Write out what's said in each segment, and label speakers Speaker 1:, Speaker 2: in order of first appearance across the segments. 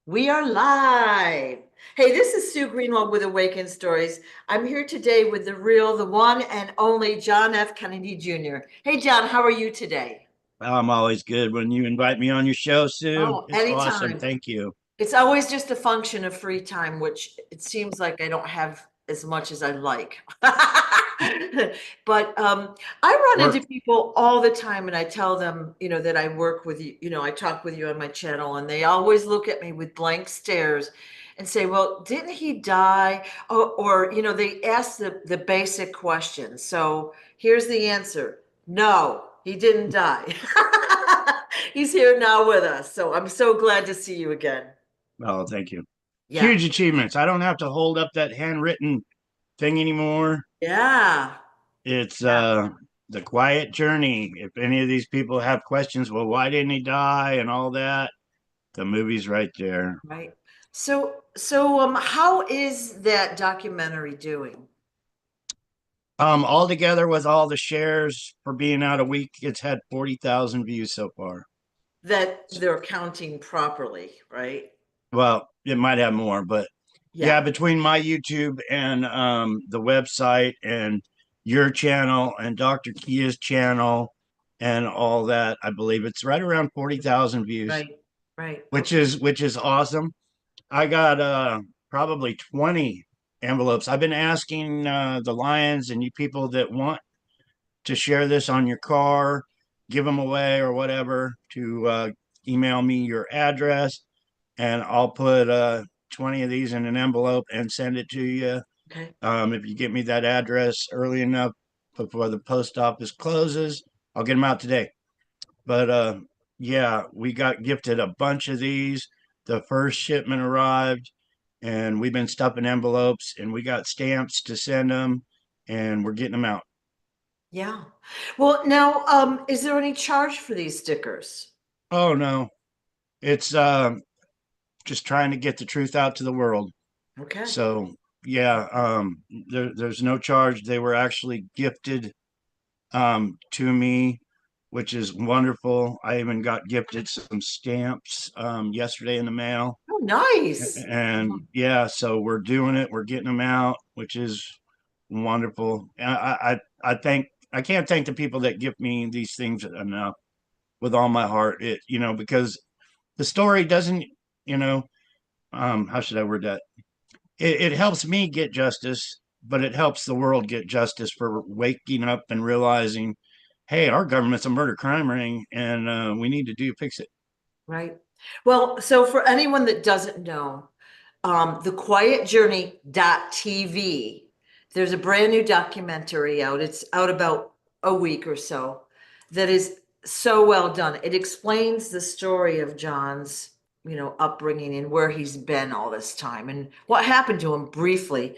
Speaker 1: We are live. Hey, this is Sue Greenwald with Awakened Stories. I'm here today with the real, the one and only John F. Kennedy Jr. Hey, John, how are you today?
Speaker 2: I'm always good when you invite me on your show, Sue.
Speaker 1: Oh,
Speaker 2: It's awesome.
Speaker 1: anytime.
Speaker 2: Thank you.
Speaker 1: It's always just a function of free time, which it seems like I don't have as much as I like. But I run
Speaker 2: Work.
Speaker 1: into people all the time and I tell them, that I work with you, I talk with you on my channel, and they always look at me with blank stares and say, well, didn't he die? Or they ask the basic question. So here's the answer. No, he didn't die. He's here now with us. So I'm so glad to see you again.
Speaker 2: Oh, thank you.
Speaker 1: Yeah.
Speaker 2: Huge achievements. I don't have to hold up that handwritten thing anymore.
Speaker 1: Yeah.
Speaker 2: It's
Speaker 1: Yeah.
Speaker 2: the quiet journey. If any of these people have questions, well, why didn't he die and all that? The movie's right there.
Speaker 1: Right. So how is that documentary doing?
Speaker 2: All together with all the shares for being out a week, it's had 40,000 views so far.
Speaker 1: That they're counting properly, right?
Speaker 2: Well, it might have more, but
Speaker 1: Yeah.
Speaker 2: yeah, between my YouTube and the website and your channel and Dr. Kia's channel and all that, I believe it's right around 40,000 views,
Speaker 1: Right. Right.
Speaker 2: which
Speaker 1: Okay.
Speaker 2: is awesome. I got probably 20 envelopes. I've been asking the Lions and you people that want to share this on your car, give them away or whatever, to email me your address and I'll put 20 of these in an envelope and send it to you.
Speaker 1: Okay.
Speaker 2: If you get me that address early enough before the post office closes, I'll get them out today. But yeah, we got gifted a bunch of these. The first shipment arrived, and we've been stuffing envelopes, and we got stamps to send them, and we're getting them out.
Speaker 1: Yeah. Well, now, is there any charge for these stickers?
Speaker 2: Oh no, it's just trying to get the truth out to the world.
Speaker 1: Okay.
Speaker 2: So yeah, there's no charge. They were actually gifted to me, which is wonderful. I even got gifted some stamps yesterday in the mail,
Speaker 1: Oh, nice.
Speaker 2: and yeah, so we're doing it. We're getting them out, which is wonderful. I think I can't thank the people that give me these things enough with all my heart. Because the story doesn't, you know, how should I word that? It helps me get justice, but it helps the world get justice for waking up and realizing, hey, our government's a murder crime ring, and we need to do fix it.
Speaker 1: Right. Well, so for anyone that doesn't know, the Quiet Journey TV, there's a brand new documentary out. It's out about a week or so that is so well done. It explains the story of John's, upbringing and where he's been all this time and what happened to him briefly,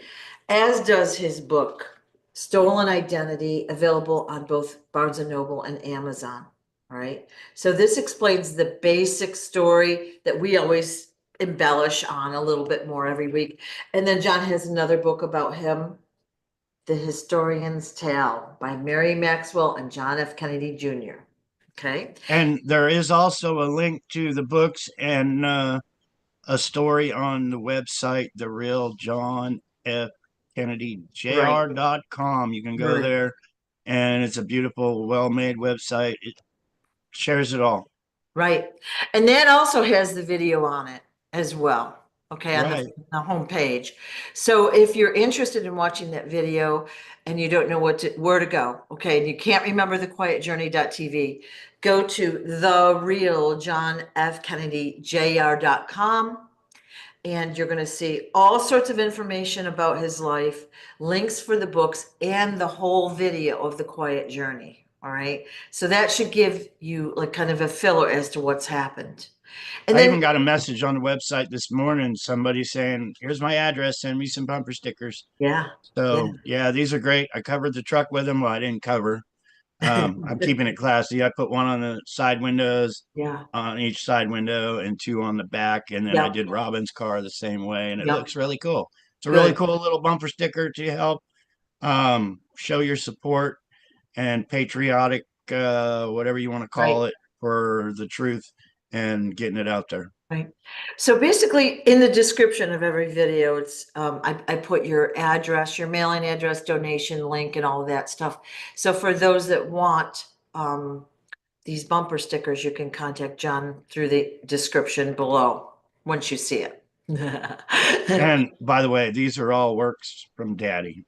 Speaker 1: as does his book, Stolen Identity, available on both Barnes and Noble and Amazon. All right. So this explains the basic story that we always embellish on a little bit more every week. And then John has another book about him, The Historian's Tale by Mary Maxwell and John F. Kennedy Jr. Okay.
Speaker 2: And there is also a link to the books and a story on the website, the real John F. Kennedy
Speaker 1: Right.
Speaker 2: Jr.com. You can go
Speaker 1: Right.
Speaker 2: there, and it's a beautiful, well made website. It shares it all.
Speaker 1: Right. And that also has the video on it as well. Okay, on
Speaker 2: Right.
Speaker 1: the home page. So if you're interested in watching that video and you don't know where to go, okay, and you can't remember the quietjourney.tv, go to the real John F. Kennedy Jr.com, and you're going to see all sorts of information about his life, links for the books, and the whole video of the quiet journey. All right. So that should give you like kind of a filler as to what's happened. And
Speaker 2: I
Speaker 1: then,
Speaker 2: even got a message on the website this morning, somebody saying, here's my address, send me some bumper stickers.
Speaker 1: yeah, yeah.
Speaker 2: So yeah, these are great. I covered the truck with them. Well, I didn't cover. I'm keeping it classy. I put one on the side windows,
Speaker 1: Yeah,
Speaker 2: on each side window, and two on the back. And then I
Speaker 1: yep,
Speaker 2: did Robin's car the same way, and it
Speaker 1: yep.
Speaker 2: looks really cool. It's a really
Speaker 1: Good.
Speaker 2: cool little bumper sticker to help show your support and patriotic, whatever you want to
Speaker 1: Right.
Speaker 2: call it, for the truth. and getting it out there.
Speaker 1: Right. So basically, in the description of every video, it's I put your address, your mailing address, donation link, and all of that stuff. So for those that want these bumper stickers, you can contact John through the description below once you see it.
Speaker 2: And by the way, these are all works from Daddy.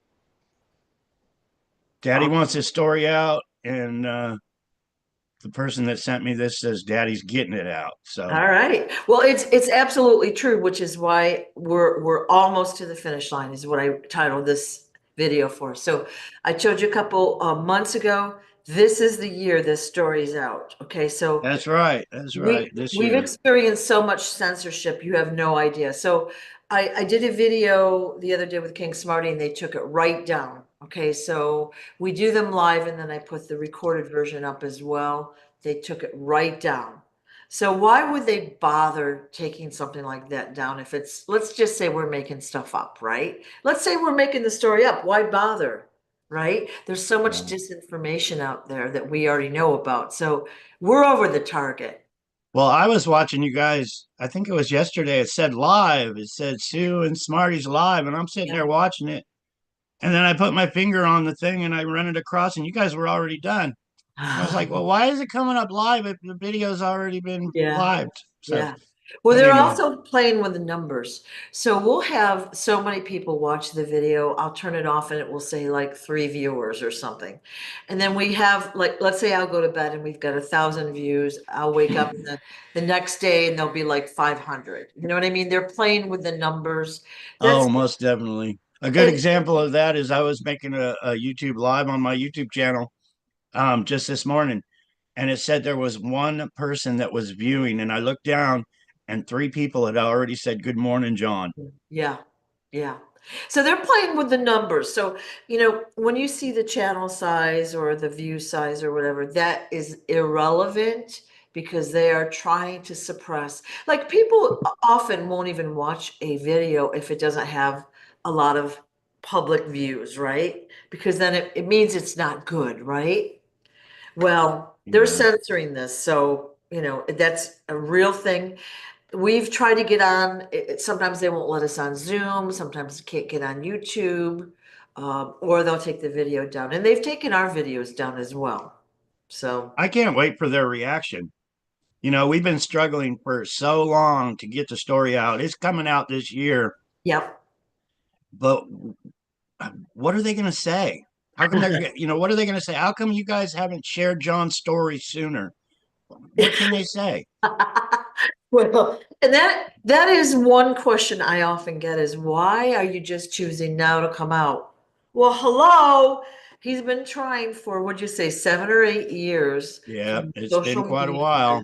Speaker 2: Daddy wants
Speaker 1: Awesome.
Speaker 2: his story out, and the person that sent me this says Daddy's getting it out. So
Speaker 1: All right. Well, it's absolutely true, which is why we're almost to the finish line, is what I titled this video for. So I told you a couple months ago, this is the year this story's out. Okay, so
Speaker 2: that's right. That's right. This
Speaker 1: we've
Speaker 2: year.
Speaker 1: experienced so much censorship, you have no idea. So I did a video the other day with King Smarty and they took it right down. Okay, so we do them live and then I put the recorded version up as well. They took it right down. So why would they bother taking something like that down if it's, let's just say we're making stuff up, right? Let's say we're making the story up. Why bother? Right? There's so much
Speaker 2: Yeah.
Speaker 1: disinformation out there that we already know about. So we're over the target.
Speaker 2: Well, I was watching you guys. I think it was yesterday. It said live. It said Sue and Smarty's live, and I'm sitting
Speaker 1: Yeah.
Speaker 2: there watching it. And then I put my finger on the thing and I run it across, and you guys were already done. I was like, well, why is it coming up live if the video's already been
Speaker 1: Yeah.
Speaker 2: live? So,
Speaker 1: Yeah. Well,
Speaker 2: but
Speaker 1: they're
Speaker 2: anyway,
Speaker 1: also playing with the numbers. So we'll have so many people watch the video. I'll turn it off and it will say like 3 viewers or something. And then we have like, let's say I'll go to bed and we've got 1,000 views. I'll wake up the next day and there'll be like 500. You know what I mean? They're playing with the numbers.
Speaker 2: oh,
Speaker 1: That's
Speaker 2: most definitely. A good
Speaker 1: it.
Speaker 2: example of that is I was making a YouTube live on my YouTube channel just this morning, and it said there was one person that was viewing, and I looked down, and 3 people had already said, "Good morning, John."
Speaker 1: Yeah, yeah. So they're playing with the numbers. So, when you see the channel size or the view size or whatever, that is irrelevant because they are trying to suppress. Like people often won't even watch a video if it doesn't have a lot of public views, right? Because then it means it's not good, right? Well, they're
Speaker 2: Yeah.
Speaker 1: censoring this. So, that's a real thing. We've tried to get on, sometimes they won't let us on Zoom, sometimes we can't get on YouTube, or they'll take the video down. And they've taken our videos down as well. So,
Speaker 2: I can't wait for their reaction. We've been struggling for so long to get the story out. It's coming out this year,
Speaker 1: yep.
Speaker 2: but what are they going to say? How come what are they going to say? How come you guys haven't shared John's story sooner? What can they say?
Speaker 1: Well, and that is one question I often get is why are you just choosing now to come out? Well, hello. He's been trying for, what'd you say, 7 or 8 years
Speaker 2: Yeah,
Speaker 1: from
Speaker 2: it's been
Speaker 1: social
Speaker 2: quite a
Speaker 1: media.
Speaker 2: while.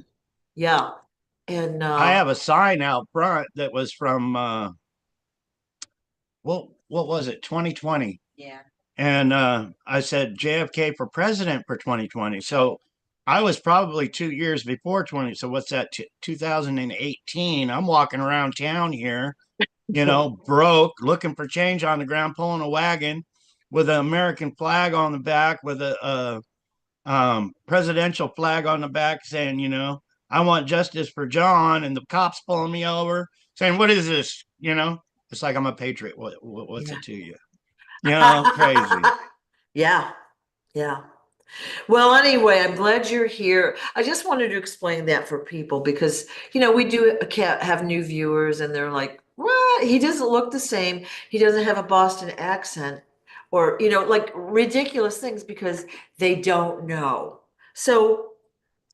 Speaker 1: Yeah. And
Speaker 2: I have a sign out front that was from what was it, 2020?
Speaker 1: yeah.
Speaker 2: And I said JFK for president for 2020. So I was probably 2 years before 20. So what's that, 2018? I'm walking around town here, broke, looking for change on the ground, pulling a wagon with an American flag on the back, with a presidential flag on the back saying, I want justice for John. And the cops pulling me over saying, what is this? It's like I'm a patriot. What's
Speaker 1: Yeah.
Speaker 2: it to you? Crazy.
Speaker 1: Yeah, yeah. Well, anyway, I'm glad you're here. I just wanted to explain that for people because, we do have new viewers and they're like, what? He doesn't look the same. He doesn't have a Boston accent or, like ridiculous things because they don't know. So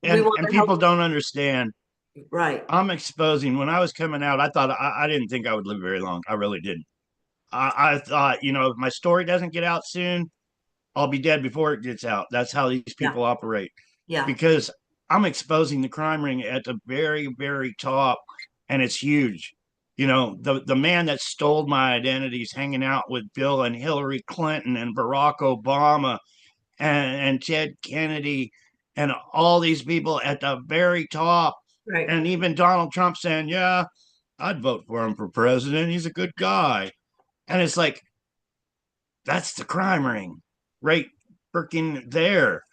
Speaker 1: we
Speaker 2: and
Speaker 1: want
Speaker 2: and
Speaker 1: to help.
Speaker 2: people don't understand.
Speaker 1: Right.
Speaker 2: I'm exposing. When I was coming out, I thought I didn't think I would live very long. I really didn't. I thought, if my story doesn't get out soon, I'll be dead before it gets out. That's how these
Speaker 1: Yeah.
Speaker 2: people operate.
Speaker 1: Yeah.
Speaker 2: Because I'm exposing the crime ring at the very, very top, and it's huge. The man that stole my identity is hanging out with Bill and Hillary Clinton and Barack Obama and Ted Kennedy and all these people at the very top.
Speaker 1: Right.
Speaker 2: And even Donald Trump saying, yeah, I'd vote for him for president. He's a good guy. And it's like, that's the crime ring right freaking there.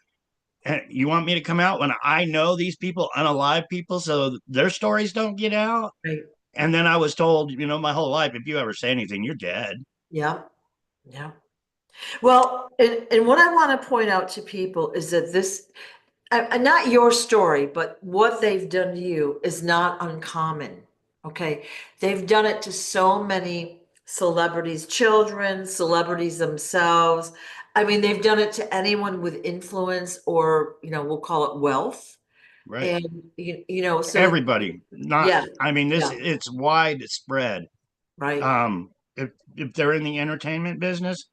Speaker 2: And you want me to come out when I know these people, unalive people, so their stories don't get out?
Speaker 1: Right.
Speaker 2: And then I was told, my whole life, if you ever say anything, you're dead.
Speaker 1: Yeah. Yeah. Well, and what I want to point out to people is that this, not your story, but what they've done to you is not uncommon. Okay. They've done it to so many celebrities, children, celebrities themselves. I mean, they've done it to anyone with influence or, we'll call it wealth.
Speaker 2: Right.
Speaker 1: And, so that,
Speaker 2: Everybody. Not,
Speaker 1: yeah,
Speaker 2: I mean,
Speaker 1: yeah,
Speaker 2: it's widespread.
Speaker 1: right.
Speaker 2: Um, if they're in the entertainment business,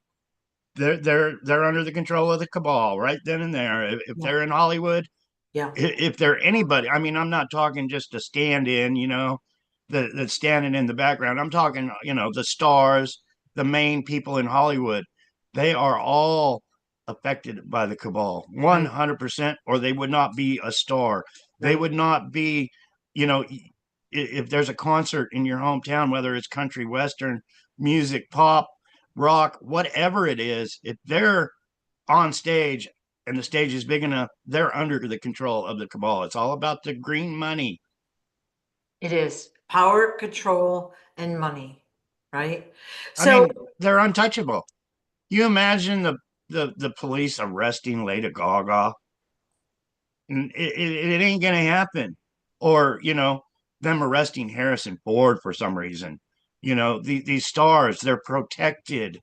Speaker 2: they're under the control of the cabal right then and there. If
Speaker 1: Yeah,
Speaker 2: they're in Hollywood,
Speaker 1: yeah,
Speaker 2: if they're anybody, I mean, I'm not talking just a stand-in, that's standing in the background. I'm talking, the stars, the main people in Hollywood. They are all affected by the cabal,
Speaker 1: right,
Speaker 2: 100%, or they would not be a star. They
Speaker 1: right.
Speaker 2: would not be, you know, if there's a concert in your hometown, whether it's country, western, music, pop, rock, whatever it is, if they're on stage and the stage is big enough, they're under the control of the cabal. It's all about the green money.
Speaker 1: It is power, control, and money, right?
Speaker 2: I
Speaker 1: So,
Speaker 2: mean, they're untouchable. You imagine the police arresting Lady Gaga, and it ain't gonna happen. Or them arresting Harrison Ford for some reason. These stars, they're protected.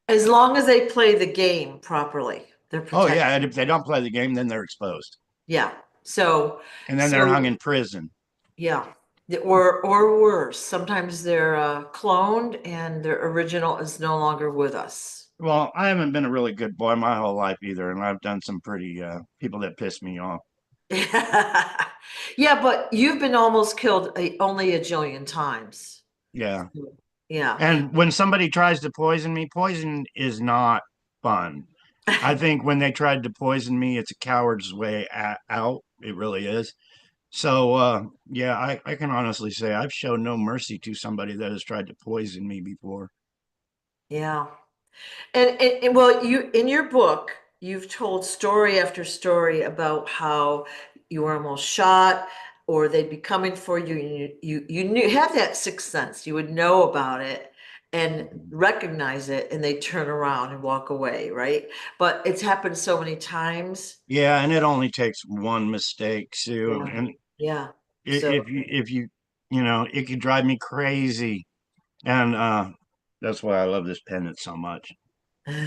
Speaker 1: as long as they play the game properly, they're
Speaker 2: Oh yeah,
Speaker 1: protected.
Speaker 2: and if they don't play the game, then they're exposed,
Speaker 1: Yeah. So,
Speaker 2: and then they're hung
Speaker 1: so
Speaker 2: in prison.
Speaker 1: yeah. Or worse, sometimes they're cloned and their original is no longer with us.
Speaker 2: Well, I haven't been a really good boy my whole life either, and I've done some pretty people that piss me off.
Speaker 1: Yeah, but you've been almost killed only a jillion times.
Speaker 2: Yeah.
Speaker 1: Yeah.
Speaker 2: And when somebody tries to poison me, poison is not fun. I think when they tried to poison me, it's a coward's way out. It really is. So, yeah, I can honestly say I've shown no mercy to somebody that has tried to poison me before.
Speaker 1: Yeah. And well, you in your book, you've told story after story about how you were almost shot or they'd be coming for you and you knew have that sixth sense. You would know about it and recognize it and they turn around and walk away, right? But it's happened so many times.
Speaker 2: Yeah, and it only takes one mistake, Sue.
Speaker 1: Yeah.
Speaker 2: And
Speaker 1: Yeah. So
Speaker 2: if you, it could drive me crazy. And that's why I love this pendant so much.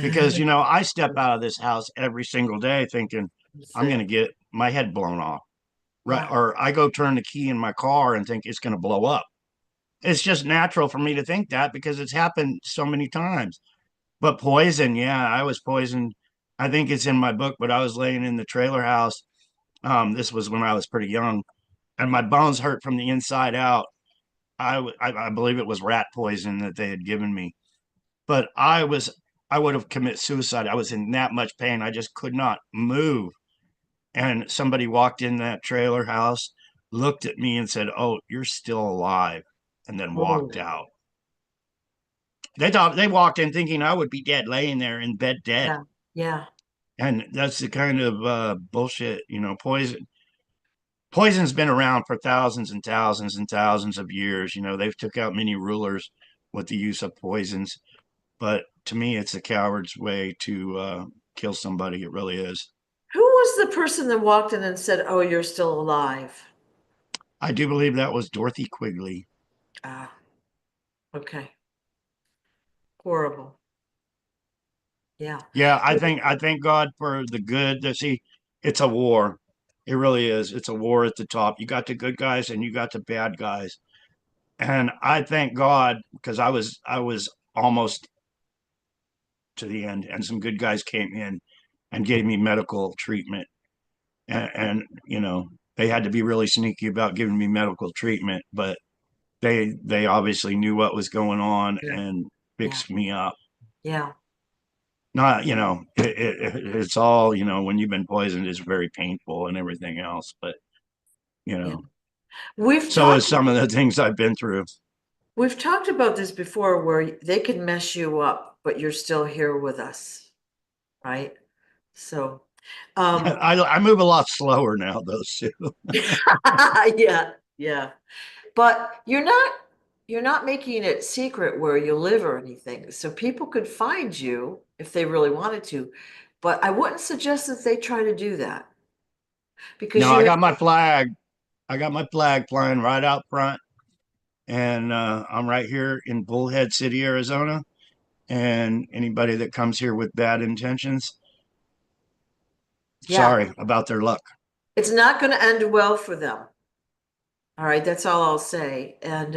Speaker 2: Because I step out of this house every single day thinking I'm going
Speaker 1: see.
Speaker 2: to get my head blown off, right?
Speaker 1: Yeah.
Speaker 2: Or I go turn the key in my car and think it's going to blow up. It's just natural for me to think that because it's happened so many times. But poison, yeah, I was poisoned. I think it's in my book, but I was laying in the trailer house. This was when I was pretty young, and my bones hurt from the inside out. I believe it was rat poison that they had given me, but I would have committed suicide. I was in that much pain. I just could not move. And somebody walked in that trailer house, looked at me and said, "Oh, you're still alive," and then walked
Speaker 1: Oh,
Speaker 2: out. They walked in thinking I would be dead, laying there in bed dead.
Speaker 1: yeah. Yeah.
Speaker 2: And that's the kind of bullshit, poison's been around for thousands and thousands and thousands of years. They've took out many rulers with the use of poisons. But to me, it's a coward's way to kill somebody. It really is.
Speaker 1: Who was the person that walked in and said, "Oh, you're still alive"?
Speaker 2: I do believe that was Dorothy Quigley.
Speaker 1: Ah, okay. Horrible. Yeah.
Speaker 2: Yeah, I thank God for the good. See, it's a war. It really is. It's a war at the top. You got the good guys and you got the bad guys. And I thank God because I was almost to the end, and some good guys came in and gave me medical treatment. And they had to be really sneaky about giving me medical treatment, but they obviously knew what was going on
Speaker 1: Yeah.
Speaker 2: and
Speaker 1: Yeah.
Speaker 2: fixed me up.
Speaker 1: Yeah.
Speaker 2: Not, it's all, when you've been poisoned, it's very painful and everything else. But you
Speaker 1: Yeah.
Speaker 2: know,
Speaker 1: We've
Speaker 2: so
Speaker 1: talked
Speaker 2: is some of the things I've been through.
Speaker 1: we've talked about this before where they can mess you up, but you're still here with us, right? So Um,
Speaker 2: I move a lot slower now, though, Sue.
Speaker 1: yeah, yeah. But you're not making it secret where you live or anything. So people could find you if they really wanted to. But I wouldn't suggest that they try to do that because
Speaker 2: No,
Speaker 1: you
Speaker 2: I
Speaker 1: have,
Speaker 2: got my flag. I got my flag flying right out front, and I'm right here in Bullhead City, Arizona. And anybody that comes here with bad intentions,
Speaker 1: yeah,
Speaker 2: sorry about their luck.
Speaker 1: it's not going to end well for them. All right, that's all I'll say. And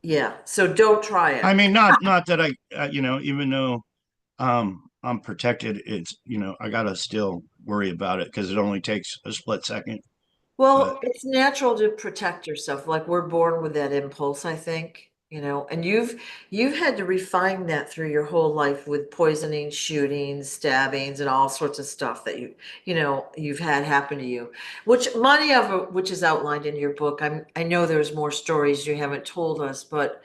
Speaker 1: yeah, so don't try
Speaker 2: I
Speaker 1: it.
Speaker 2: mean, not that even though I'm protected, it's I gotta still worry about it because it only takes a split second. But
Speaker 1: Well, it's natural to protect yourself. Like we're born with that impulse, I think, and you've had to refine that through your whole life with poisoning, shootings, stabbings, and all sorts of stuff that you've had happen to you, which many of it, which is outlined in your book. I know there's more stories you haven't told us, but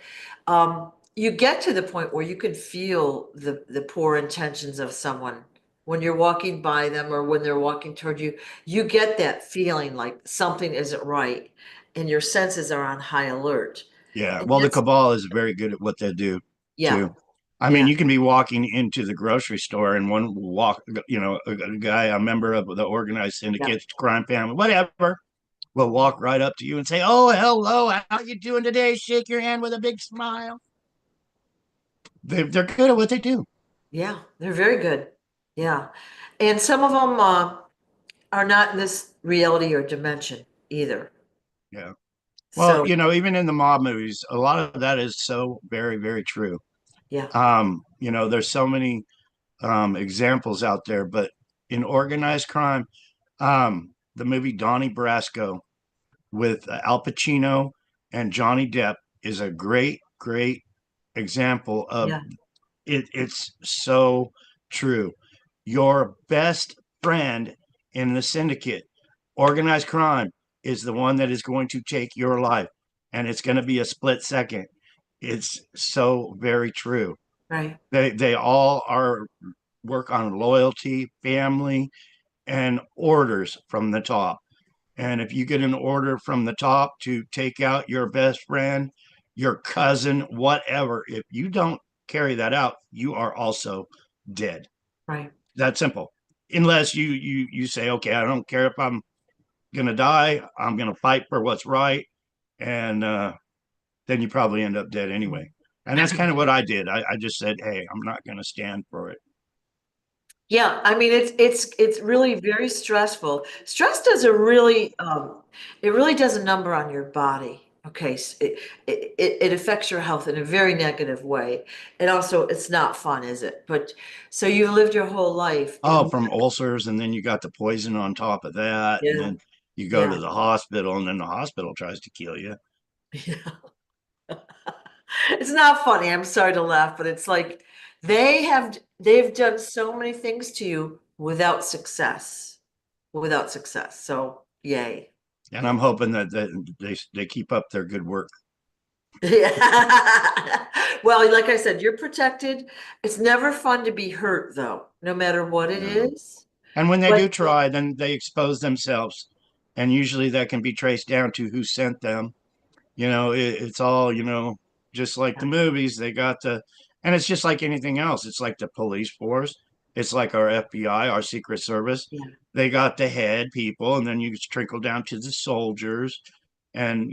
Speaker 1: you get to the point where you can feel the poor intentions of someone when you're walking by them or when they're walking toward you. You get that feeling like something isn't right and your senses are on high alert.
Speaker 2: yeah,
Speaker 1: And
Speaker 2: well, the
Speaker 1: that's,
Speaker 2: cabal is very good at what they do
Speaker 1: yeah,
Speaker 2: too. I mean,
Speaker 1: yeah,
Speaker 2: you can be walking into the grocery store and one walk, a guy, a member of the organized
Speaker 1: yeah,
Speaker 2: syndicate, crime family, whatever, will walk right up to you and say, "Oh, hello, how you doing today?" Shake your hand with a big smile. They're good at what they do.
Speaker 1: yeah, they're very good. Yeah. And some of them are not in this reality or dimension either.
Speaker 2: Yeah. Well,
Speaker 1: So,
Speaker 2: even in the mob movies, a lot of that is so very, very true.
Speaker 1: yeah,
Speaker 2: There's so many examples out there, but in organized crime, the movie Donnie Brasco with Al Pacino and Johnny Depp is a great, great example of
Speaker 1: yeah,
Speaker 2: it. It's so true. Your best friend in the syndicate, organized crime, is the one that is going to take your life, and it's going to be a split second. It's so very true.
Speaker 1: right,
Speaker 2: They all are work on loyalty, family, and orders from the top. And if you get an order from the top to take out your best friend, your cousin, whatever, if you don't carry that out, you are also dead.
Speaker 1: right.
Speaker 2: That simple. Unless you say, okay, I don't care if I'm gonna die, I'm gonna fight for what's right, and then you probably end up dead anyway. And that's kind of what I did. I just said, hey, I'm not gonna stand for it.
Speaker 1: Yeah, I mean it's really very stressful. Stress does it really does a number on your body. Okay, it affects your health in a very negative way. And also it's not fun, is it? But so you lived your whole life
Speaker 2: Oh,
Speaker 1: in
Speaker 2: from ulcers, and then you got the poison on top of that, and
Speaker 1: yeah,
Speaker 2: then you go to
Speaker 1: yeah,
Speaker 2: the hospital, and then the hospital tries to kill you.
Speaker 1: yeah. It's not funny. I'm sorry to laugh, but it's like they've done so many things to you without success. Without success. So yay.
Speaker 2: And I'm hoping that they keep up their good work.
Speaker 1: Yeah. Well, like I said, you're protected. It's never fun to be hurt, though, no matter what it
Speaker 2: No.
Speaker 1: is.
Speaker 2: And when they
Speaker 1: But
Speaker 2: do try, then they expose themselves, and usually that can be traced down to who sent them. It's all just like the movies. They got and it's just like anything else. It's like the police force. It's like our FBI, our Secret Service.
Speaker 1: yeah,
Speaker 2: They got the head people, and then you trickle down to the soldiers, and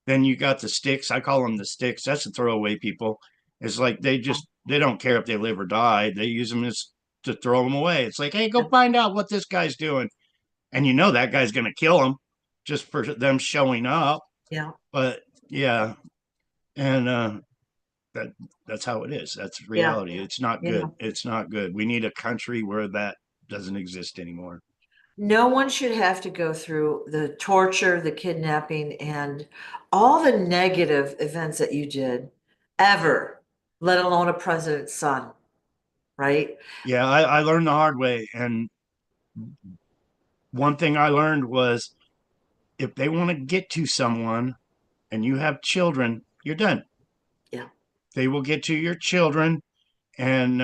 Speaker 2: then you got the sticks. I call them the sticks. That's the throwaway people. It's like they don't care if they live or die. They use them as to throw them away. It's like, hey, go
Speaker 1: yeah,
Speaker 2: find out what this guy's doing, and that guy's going to kill him just for them showing up.
Speaker 1: yeah,
Speaker 2: But yeah, and that that's how it is. That's
Speaker 1: yeah,
Speaker 2: reality. It's not
Speaker 1: yeah.
Speaker 2: good. It's not good. We need a country where that doesn't exist anymore.
Speaker 1: No one should have to go through the torture, the kidnapping, and all the negative events that you did ever, let alone a president's son, right?
Speaker 2: Yeah, I learned the hard way, and one thing I learned was if they want to get to someone and you have children, you're done.
Speaker 1: Yeah,
Speaker 2: They will get to your children, and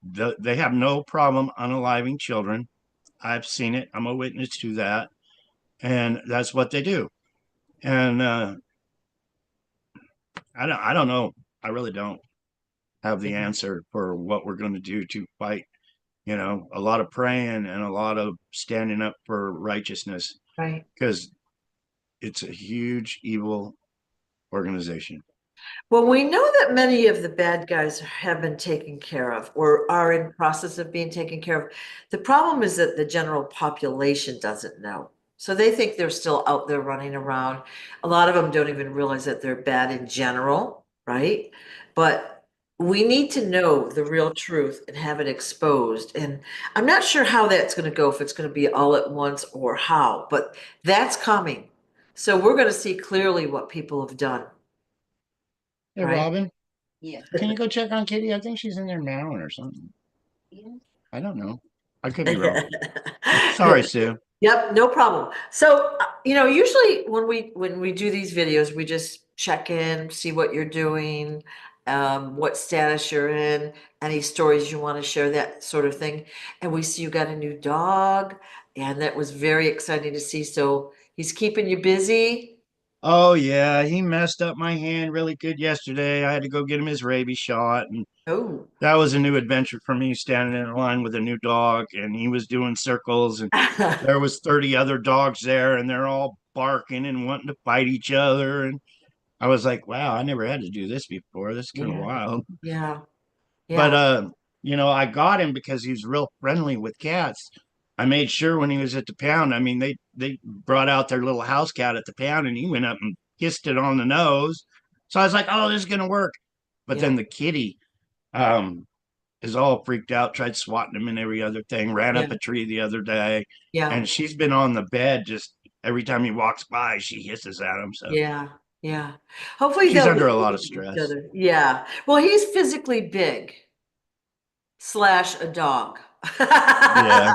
Speaker 2: They have no problem unaliving children. I've seen it. I'm a witness to that, and that's what they do. And I don't know. I really don't have the
Speaker 1: Yeah,
Speaker 2: answer for what we're going to do to fight. A lot of praying and a lot of standing up for righteousness
Speaker 1: right.
Speaker 2: because it's a huge evil organization.
Speaker 1: Well, we know that many of the bad guys have been taken care of or are in process of being taken care of. The problem is that the general population doesn't know. So they think they're still out there running around. A lot of them don't even realize that they're bad in general, right? But we need to know the real truth and have it exposed. And I'm not sure how that's going to go, if it's going to be all at once or how, but that's coming. So we're going to see clearly what people have done,
Speaker 2: Hey,
Speaker 1: right?
Speaker 2: Robin, can you go check on Kitty? I think she's in there now or something. I don't know. I could be wrong. Sorry, Sue.
Speaker 1: Yep, no problem. So, usually when we do these videos, we just check in, see what you're doing, what status you're in, any stories you want to share, that sort of thing. And we see you got a new dog, and that was very exciting to see. So he's keeping you busy.
Speaker 2: Oh yeah, he messed up my hand really good yesterday. I had to go get him his rabies shot, and
Speaker 1: Oh.
Speaker 2: that was a new adventure for me, standing in a line with a new dog, and he was doing circles, and there was 30 other dogs there, and they're all barking and wanting to fight each other. And I was like, wow, I never had to do this before. This is kind of
Speaker 1: Yeah,
Speaker 2: wild.
Speaker 1: yeah,
Speaker 2: But
Speaker 1: yeah,
Speaker 2: I got him because he was real friendly with cats. I made sure when he was at the pound, I mean, they brought out their little house cat at the pound, and he went up and kissed it on the nose. So I was like, oh, this is gonna work. But
Speaker 1: yeah,
Speaker 2: then the kitty um is all freaked out, tried swatting him and every other thing, ran
Speaker 1: yeah,
Speaker 2: up a tree the other day,
Speaker 1: yeah.
Speaker 2: and she's been on the bed just every time he walks by, she hisses at him. So
Speaker 1: Yeah, yeah. Hopefully
Speaker 2: she's
Speaker 1: they'll
Speaker 2: under
Speaker 1: get
Speaker 2: a lot of
Speaker 1: along with each
Speaker 2: stress.
Speaker 1: other. Yeah. Well, he's physically big slash a dog.
Speaker 2: Yeah.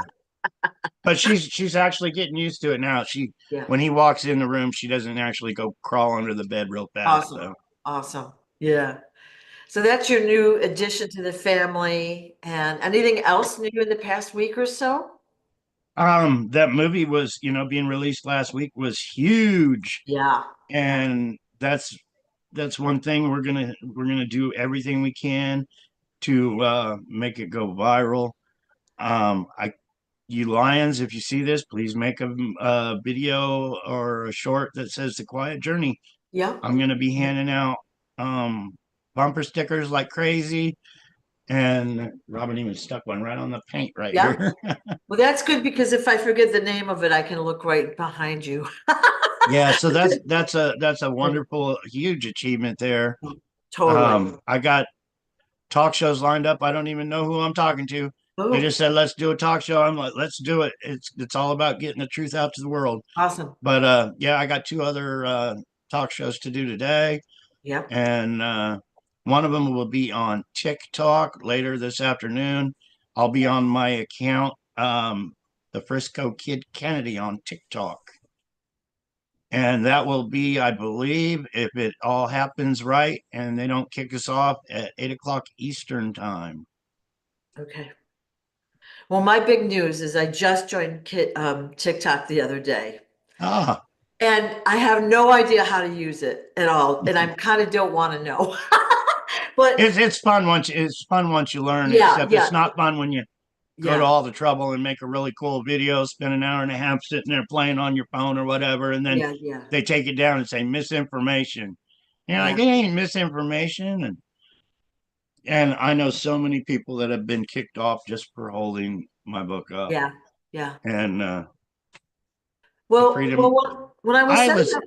Speaker 2: But she's actually getting used to it now. She
Speaker 1: Yeah.
Speaker 2: When he walks in the room, she doesn't actually go crawl under the bed real fast.
Speaker 1: Awesome.
Speaker 2: So
Speaker 1: Awesome. Yeah. So that's your new addition to the family. And anything else new in the past week or so?
Speaker 2: that movie was, being released last week was huge.
Speaker 1: Yeah. Yeah.
Speaker 2: And that's one thing we're gonna do everything we can to make it go viral. I You lions, if you see this, please make a video or a short that says the quiet journey.
Speaker 1: Yeah.
Speaker 2: I'm gonna be handing out bumper stickers like crazy. And Robin even stuck one right on the paint right
Speaker 1: Yeah.
Speaker 2: here.
Speaker 1: Well, that's good because if I forget the name of it, I can look right behind you.
Speaker 2: Yeah, so that's a wonderful, huge achievement there.
Speaker 1: Totally.
Speaker 2: I got talk shows lined up. I don't even know who I'm talking to. They
Speaker 1: Oh,
Speaker 2: just said let's do a talk show. I'm like, let's do it. It's all about getting the truth out to the world.
Speaker 1: awesome.
Speaker 2: But yeah, I got two other talk shows to do today,
Speaker 1: Yep.
Speaker 2: and one of them will be on TikTok later this afternoon. I'll be on my account, the Frisco Kid Kennedy on TikTok. And that will be, I believe, if it all happens right and they don't kick us off at 8 o'clock Eastern time.
Speaker 1: Okay. Well, my big news is I just joined TikTok the other day,
Speaker 2: Ah,
Speaker 1: and I have no idea how to use it at all, and I kind of don't want to know. But
Speaker 2: it's fun once you learn,
Speaker 1: yeah,
Speaker 2: except
Speaker 1: yeah,
Speaker 2: it's not fun when you go to
Speaker 1: yeah,
Speaker 2: all the trouble and make a really cool video, spend an hour and a half sitting there playing on your phone or whatever, and then
Speaker 1: yeah, yeah,
Speaker 2: they take it down and say misinformation.
Speaker 1: yeah,
Speaker 2: Like, it ain't misinformation. And I know so many people that have been kicked off just for holding my book up.
Speaker 1: yeah, yeah.
Speaker 2: And the
Speaker 1: Well,
Speaker 2: freedom.
Speaker 1: when I was
Speaker 2: I
Speaker 1: setting
Speaker 2: was
Speaker 1: up,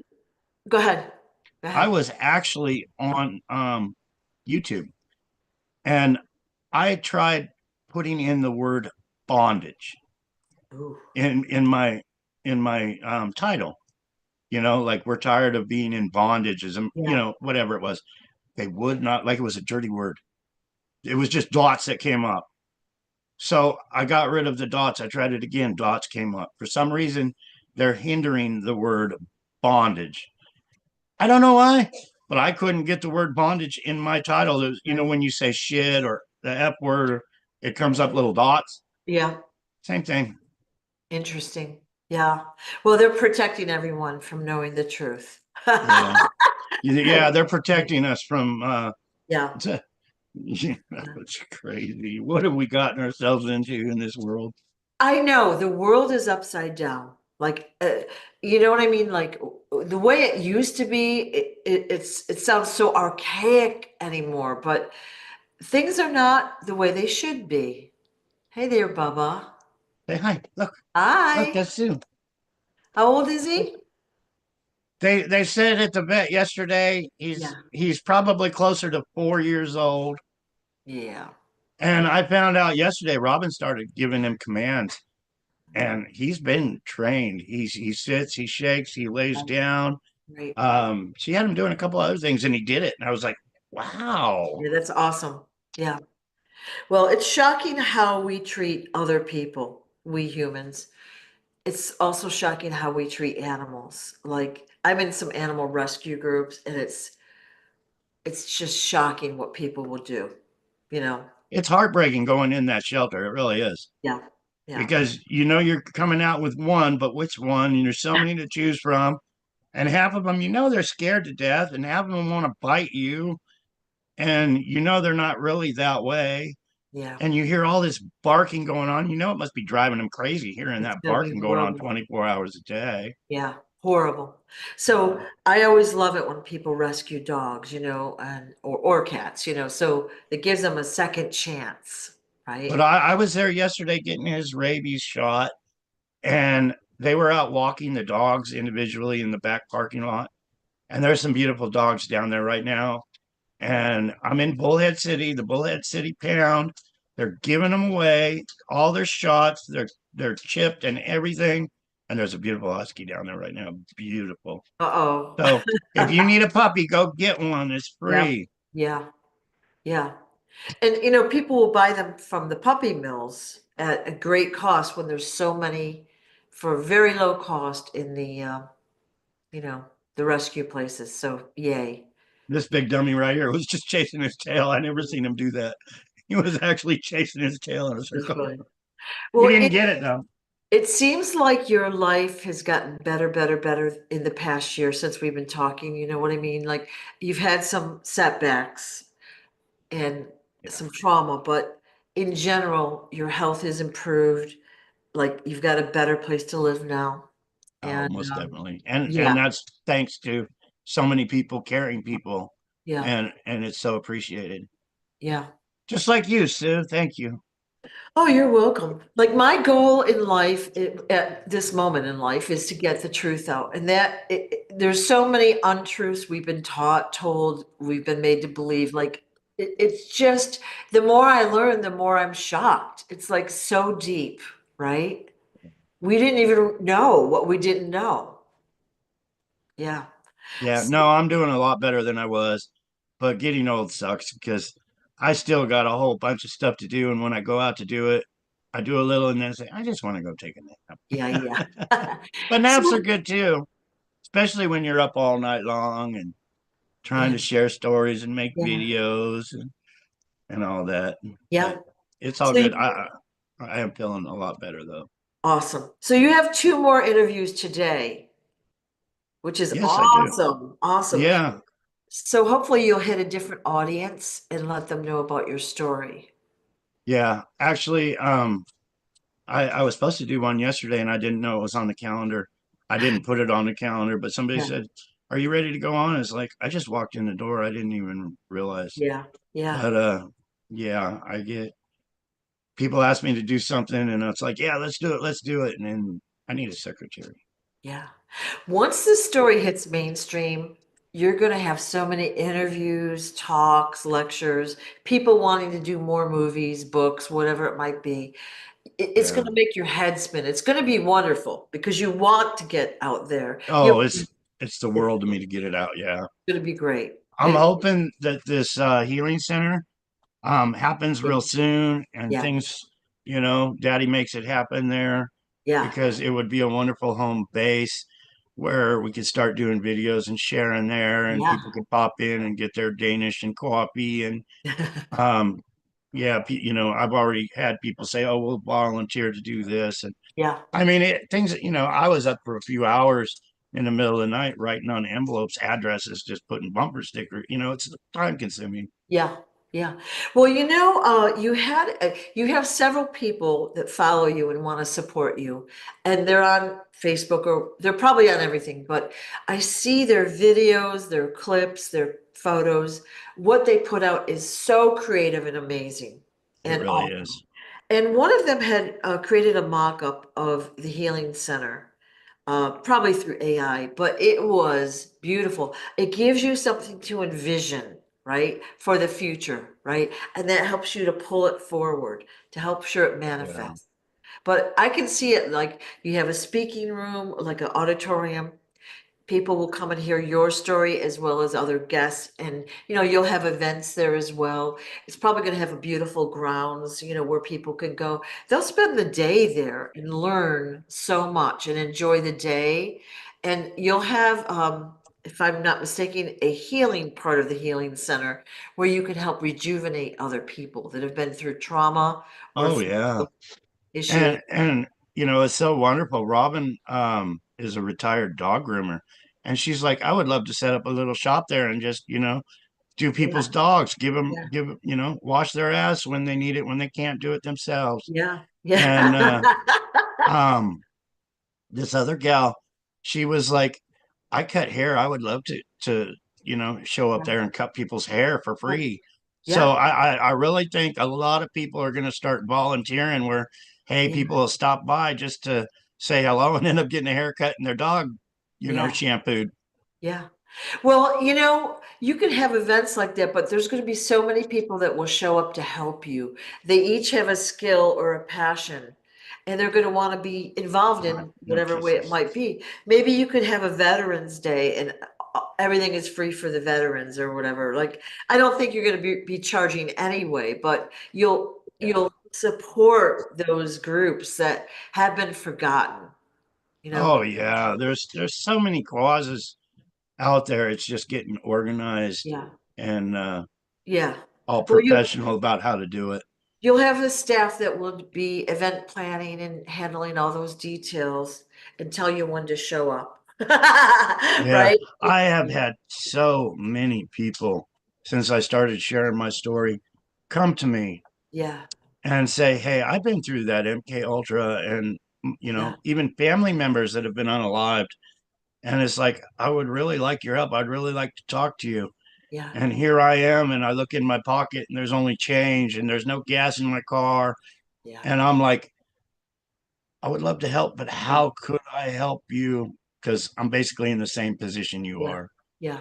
Speaker 1: go ahead, go
Speaker 2: I
Speaker 1: ahead.
Speaker 2: was actually on YouTube, and I tried putting in the word bondage
Speaker 1: Ooh,
Speaker 2: in my title. Like, we're tired of being in bondages, and
Speaker 1: yeah,
Speaker 2: whatever it was. They would not, like, it was a dirty word. It was just dots that came up. So I got rid of the dots. I tried it again. Dots came up. For some reason, they're hindering the word bondage. I don't know why, but I couldn't get the word bondage in my title. When you say shit or the F word, it comes up little dots.
Speaker 1: Yeah,
Speaker 2: Same thing.
Speaker 1: interesting. Yeah. Well, they're protecting everyone from knowing the truth.
Speaker 2: Yeah. Yeah, they're protecting us from
Speaker 1: Yeah.
Speaker 2: yeah, it's crazy. What have we gotten ourselves into in this world?
Speaker 1: I know the world is upside down. Like, you know what I mean? Like the way it used to be, it sounds so archaic anymore, but things are not the way they should be. Hey there, Bubba.
Speaker 2: Say hi. Look,
Speaker 1: Hi.
Speaker 2: that's Sue.
Speaker 1: How old is he?
Speaker 2: They said at the vet yesterday
Speaker 1: Yeah.
Speaker 2: he's probably closer to 4 years old.
Speaker 1: Yeah.
Speaker 2: And I found out yesterday Robin started giving him commands, and he's been trained. He sits, he shakes, he lays down.
Speaker 1: Right.
Speaker 2: She had him doing a couple other things, and he did it. And I was like, wow.
Speaker 1: Yeah, that's awesome. Yeah. Well, it's shocking how we treat other people, we humans. It's also shocking how we treat animals. Like I'm in some animal rescue groups and it's just shocking what people will do, you know?
Speaker 2: It's heartbreaking going in that shelter. It really is.
Speaker 1: Yeah. Yeah.
Speaker 2: Because you know you're coming out with one, but which one? And there's so many to choose from. And half of them, you know, they're scared to death, and half of them want to bite you. And you know they're not really that way.
Speaker 1: Yeah.
Speaker 2: And you hear all this barking going on. You know it must be driving them crazy hearing
Speaker 1: It's
Speaker 2: that
Speaker 1: gonna be
Speaker 2: barking going on
Speaker 1: horrible.
Speaker 2: 24 hours a day.
Speaker 1: Yeah. Horrible. So I always love it when people rescue dogs, and or cats, so it gives them a second chance,
Speaker 2: But
Speaker 1: right?
Speaker 2: I was there yesterday getting his rabies shot, and they were out walking the dogs individually in the back parking lot. And there's some beautiful dogs down there right now. And I'm in Bullhead City, the Bullhead City Pound. They're giving them away, all their shots. They're chipped and everything. And there's a beautiful husky down there right now. Beautiful.
Speaker 1: Uh-oh.
Speaker 2: So if you need a puppy, go get one. It's
Speaker 1: Yeah.
Speaker 2: free.
Speaker 1: Yeah. Yeah. And people will buy them from the puppy mills at a great cost when there's so many for very low cost in you know, the rescue places. So yay.
Speaker 2: This big dummy right here was just chasing his tail. I never seen him do that. He was actually chasing his tail in a
Speaker 1: It's
Speaker 2: circle.
Speaker 1: funny.
Speaker 2: He
Speaker 1: Well,
Speaker 2: didn't get it though.
Speaker 1: it seems like your life has gotten better, better, better in the past year since we've been talking. You know what I mean? Like you've had some setbacks and
Speaker 2: Yeah.
Speaker 1: some trauma, but in general, your health has improved. Like you've got a better place to live now.
Speaker 2: Oh,
Speaker 1: And
Speaker 2: most definitely. And
Speaker 1: yeah,
Speaker 2: that's thanks to so many people, caring people.
Speaker 1: yeah,
Speaker 2: And it's so appreciated.
Speaker 1: yeah.
Speaker 2: Just like you, Sue. Thank you.
Speaker 1: Oh, you're welcome. Like my goal in life at this moment in life is to get the truth out. And there's so many untruths we've been taught, told, we've been made to believe. Like it's just the more I learn, the more I'm shocked. It's like so deep, right? We didn't even know what we didn't know. Yeah.
Speaker 2: Yeah,
Speaker 1: So,
Speaker 2: no, I'm doing a lot better than I was, but getting old sucks because I still got a whole bunch of stuff to do. And when I go out to do it, I do a little and then say, I just want to go take a
Speaker 1: yeah,
Speaker 2: nap.
Speaker 1: yeah.
Speaker 2: But naps are
Speaker 1: So,
Speaker 2: good too, especially when you're up all night long and trying
Speaker 1: yeah,
Speaker 2: to share stories and make
Speaker 1: yeah,
Speaker 2: videos and all that. But
Speaker 1: yeah.
Speaker 2: it's all
Speaker 1: So
Speaker 2: good. I am feeling a lot better though.
Speaker 1: awesome. So you have two more interviews today, which is
Speaker 2: Yes, I do.
Speaker 1: awesome. Awesome.
Speaker 2: Yeah.
Speaker 1: So hopefully you'll hit a different audience and let them know about your story.
Speaker 2: Yeah. Actually, I was supposed to do one yesterday and I didn't know it was on the calendar. I didn't put it on the calendar, but somebody
Speaker 1: Yeah,
Speaker 2: said, are you ready to go on? It's like I just walked in the door. I didn't even realize.
Speaker 1: yeah, yeah,
Speaker 2: But yeah, I get people ask me to do something and it's like, yeah, let's do it. Let's do it. And then I need a secretary.
Speaker 1: yeah. Once the story hits mainstream, you're going to have so many interviews, talks, lectures, people wanting to do more movies, books, whatever it might be. It's going
Speaker 2: Yeah.
Speaker 1: to make your head spin. It's going to be wonderful because you want to get out there.
Speaker 2: Oh, it's the
Speaker 1: It's
Speaker 2: world to me to get it out. Yeah.
Speaker 1: going to be great.
Speaker 2: I'm hoping that this healing center happens
Speaker 1: Yeah,
Speaker 2: real soon and
Speaker 1: yeah,
Speaker 2: things, daddy makes it happen there
Speaker 1: yeah,
Speaker 2: because it would be a wonderful home base where we could start doing videos and sharing there and
Speaker 1: yeah.
Speaker 2: people could pop in and get their Danish and coffee and um yeah, you know, I've already had people say, "Oh, we'll volunteer to do this," and
Speaker 1: Yeah,
Speaker 2: I mean, things. You know, I was up for a few hours in the middle of the night writing on envelopes, addresses, just putting bumper sticker. You know, it's time consuming.
Speaker 1: yeah, yeah. Well, you have several people that follow you and want to support you, and they're on Facebook or they're probably on everything, but I see their videos, their clips, their photos. What they put out is so creative and amazing
Speaker 2: It
Speaker 1: and
Speaker 2: really
Speaker 1: awesome.
Speaker 2: is.
Speaker 1: And one of them had created a mock-up of the healing center, probably through AI, but it was beautiful. It gives you something to envision, right, for the future, right? And that helps you to pull it forward, to help sure it
Speaker 2: Yeah.
Speaker 1: manifests. But I can see it like you have a speaking room, like an auditorium, people will come and hear your story as well as other guests, and you'll have events there as well. It's probably going to have a beautiful grounds, where people can go. They'll spend the day there and learn so much and enjoy the day. And you'll have, if I'm not mistaken, a healing part of the healing center where you can help rejuvenate other people that have been through trauma or
Speaker 2: Oh yeah.
Speaker 1: issues.
Speaker 2: And you know, it's so wonderful. Robin is a retired dog groomer, and she's like, I would love to set up a little shop there and just, you know, do people's
Speaker 1: Yeah,
Speaker 2: dogs,
Speaker 1: yeah,
Speaker 2: you know, wash their ass when they need it, when they can't do it themselves.
Speaker 1: yeah,
Speaker 2: And
Speaker 1: yeah.
Speaker 2: um this other gal, she was like, I cut hair. I would love to, you know, show up there and cut people's hair for
Speaker 1: Yeah.
Speaker 2: free. So
Speaker 1: Yeah.
Speaker 2: I really think a lot of people are going to start volunteering where, hey,
Speaker 1: Yeah.
Speaker 2: people will stop by just to say hello and end up getting a haircut and their dog, you know,
Speaker 1: Yeah.
Speaker 2: shampooed.
Speaker 1: Yeah. Well, you can have events like that, but there's going to be so many people that will show up to help you. They each have a skill or a passion, and they're going to want to be involved
Speaker 2: All right,
Speaker 1: in
Speaker 2: no
Speaker 1: whatever way it
Speaker 2: kisses.
Speaker 1: might be. Maybe you could have a Veterans Day and everything is free for the veterans or whatever. Like, I don't think you're going to be charging anyway, but
Speaker 2: Yeah.
Speaker 1: you'll support those groups that have been forgotten, you know?
Speaker 2: Oh yeah, there's so many causes out there. It's just getting organized
Speaker 1: Yeah.
Speaker 2: and
Speaker 1: Yeah.
Speaker 2: all
Speaker 1: Well,
Speaker 2: professional about how to do it.
Speaker 1: you'll have the staff that will be event planning and handling all those details and tell you when to show up.
Speaker 2: Yeah,
Speaker 1: Right?
Speaker 2: I have had so many people since I started sharing my story come to me
Speaker 1: Yeah,
Speaker 2: and say, "Hey, I've been through that MK Ultra," and you
Speaker 1: yeah,
Speaker 2: know, even family members that have been unalived, and it's like, "I would really like your help. I'd really like to talk to you."
Speaker 1: yeah,
Speaker 2: And here I am, and I look in my pocket, and there's only change, and there's no gas in my car,
Speaker 1: yeah,
Speaker 2: and I'm like, "I would love to help, but
Speaker 1: yeah,
Speaker 2: how could I help you?" Because I'm basically in the same position you
Speaker 1: yeah,
Speaker 2: are.
Speaker 1: yeah.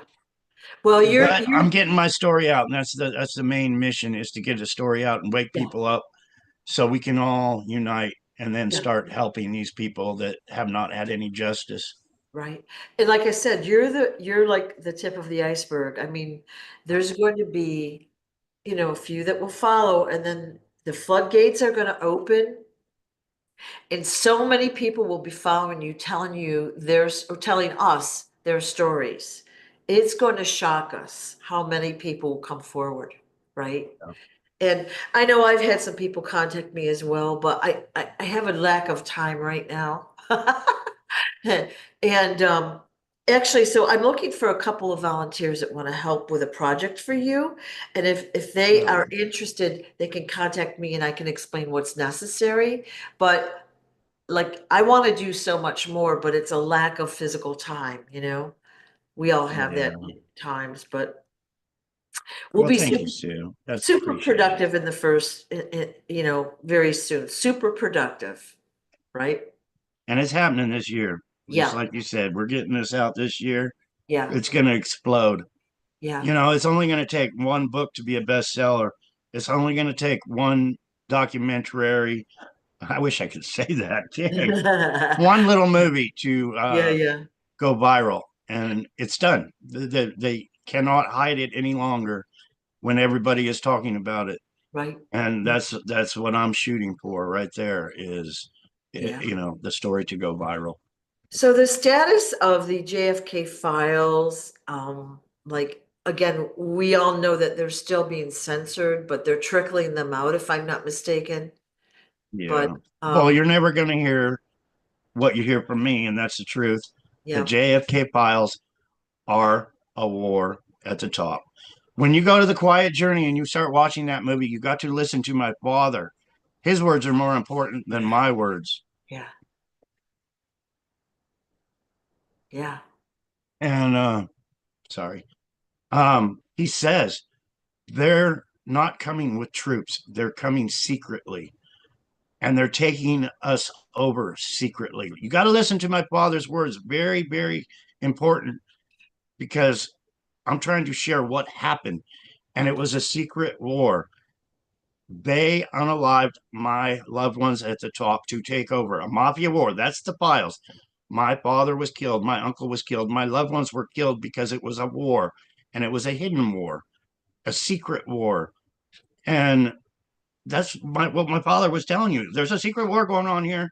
Speaker 1: Well,
Speaker 2: But
Speaker 1: you're
Speaker 2: I'm getting my story out, and that's the main mission is to get the story out and wake
Speaker 1: yeah,
Speaker 2: people up so we can all unite and then
Speaker 1: yeah,
Speaker 2: start helping these people that have not had any justice.
Speaker 1: right. And like I said, you're like the tip of the iceberg. I mean, there's going to be, a few that will follow, and then the floodgates are going to open. And so many people will be following you, telling you or telling us their stories. It's going to shock us how many people will come forward, right? And I know I've had some people contact me as well, but I have a lack of time right now. And actually, so I'm looking for a couple of volunteers that want to help with a project for you. And if they
Speaker 2: Oh,
Speaker 1: are interested, they can contact me and I can explain what's necessary. But like I want to do so much more, but it's a lack of physical time. We all have that
Speaker 2: yeah.
Speaker 1: at times, but we'll
Speaker 2: Well,
Speaker 1: be
Speaker 2: thank you, Sue. That's
Speaker 1: super
Speaker 2: appreciated.
Speaker 1: productive in the first, very soon. Super productive, right?
Speaker 2: And it's happening this year. Just
Speaker 1: Yeah,
Speaker 2: like you said, we're getting this out this year.
Speaker 1: yeah,
Speaker 2: It's going to explode.
Speaker 1: yeah.
Speaker 2: You know, it's only going to take one book to be a bestseller. It's only going to take one documentary. I wish I could say that. Dang. One little movie to
Speaker 1: Yeah, yeah,
Speaker 2: go viral, and it's done. They cannot hide it any longer when everybody is talking about it,
Speaker 1: right.
Speaker 2: and that's what I'm shooting for right there. Is
Speaker 1: Yeah.
Speaker 2: you know, the story to go viral.
Speaker 1: So the status of the JFK files, like again, we all know that they're still being censored, but they're trickling them out, if I'm not mistaken. But,
Speaker 2: Yeah. Well, you're never going to hear what you hear from me, and that's the truth. The
Speaker 1: yeah,
Speaker 2: JFK files are a war at the top. When you go to the Quiet Journey and you start watching that movie, you got to listen to my father. His words are more important than my words.
Speaker 1: yeah, yeah,
Speaker 2: And sorry. He says they're not coming with troops. They're coming secretly. And they're taking us over secretly. You got to listen to my father's words. Very, very important because I'm trying to share what happened. And it was a secret war. They unalived my loved ones at the top to take over a mafia war. That's the files. My father was killed. My uncle was killed. My loved ones were killed because it was a war and it was a hidden war, a secret war. And that's what my father was telling you. There's a secret war going on here.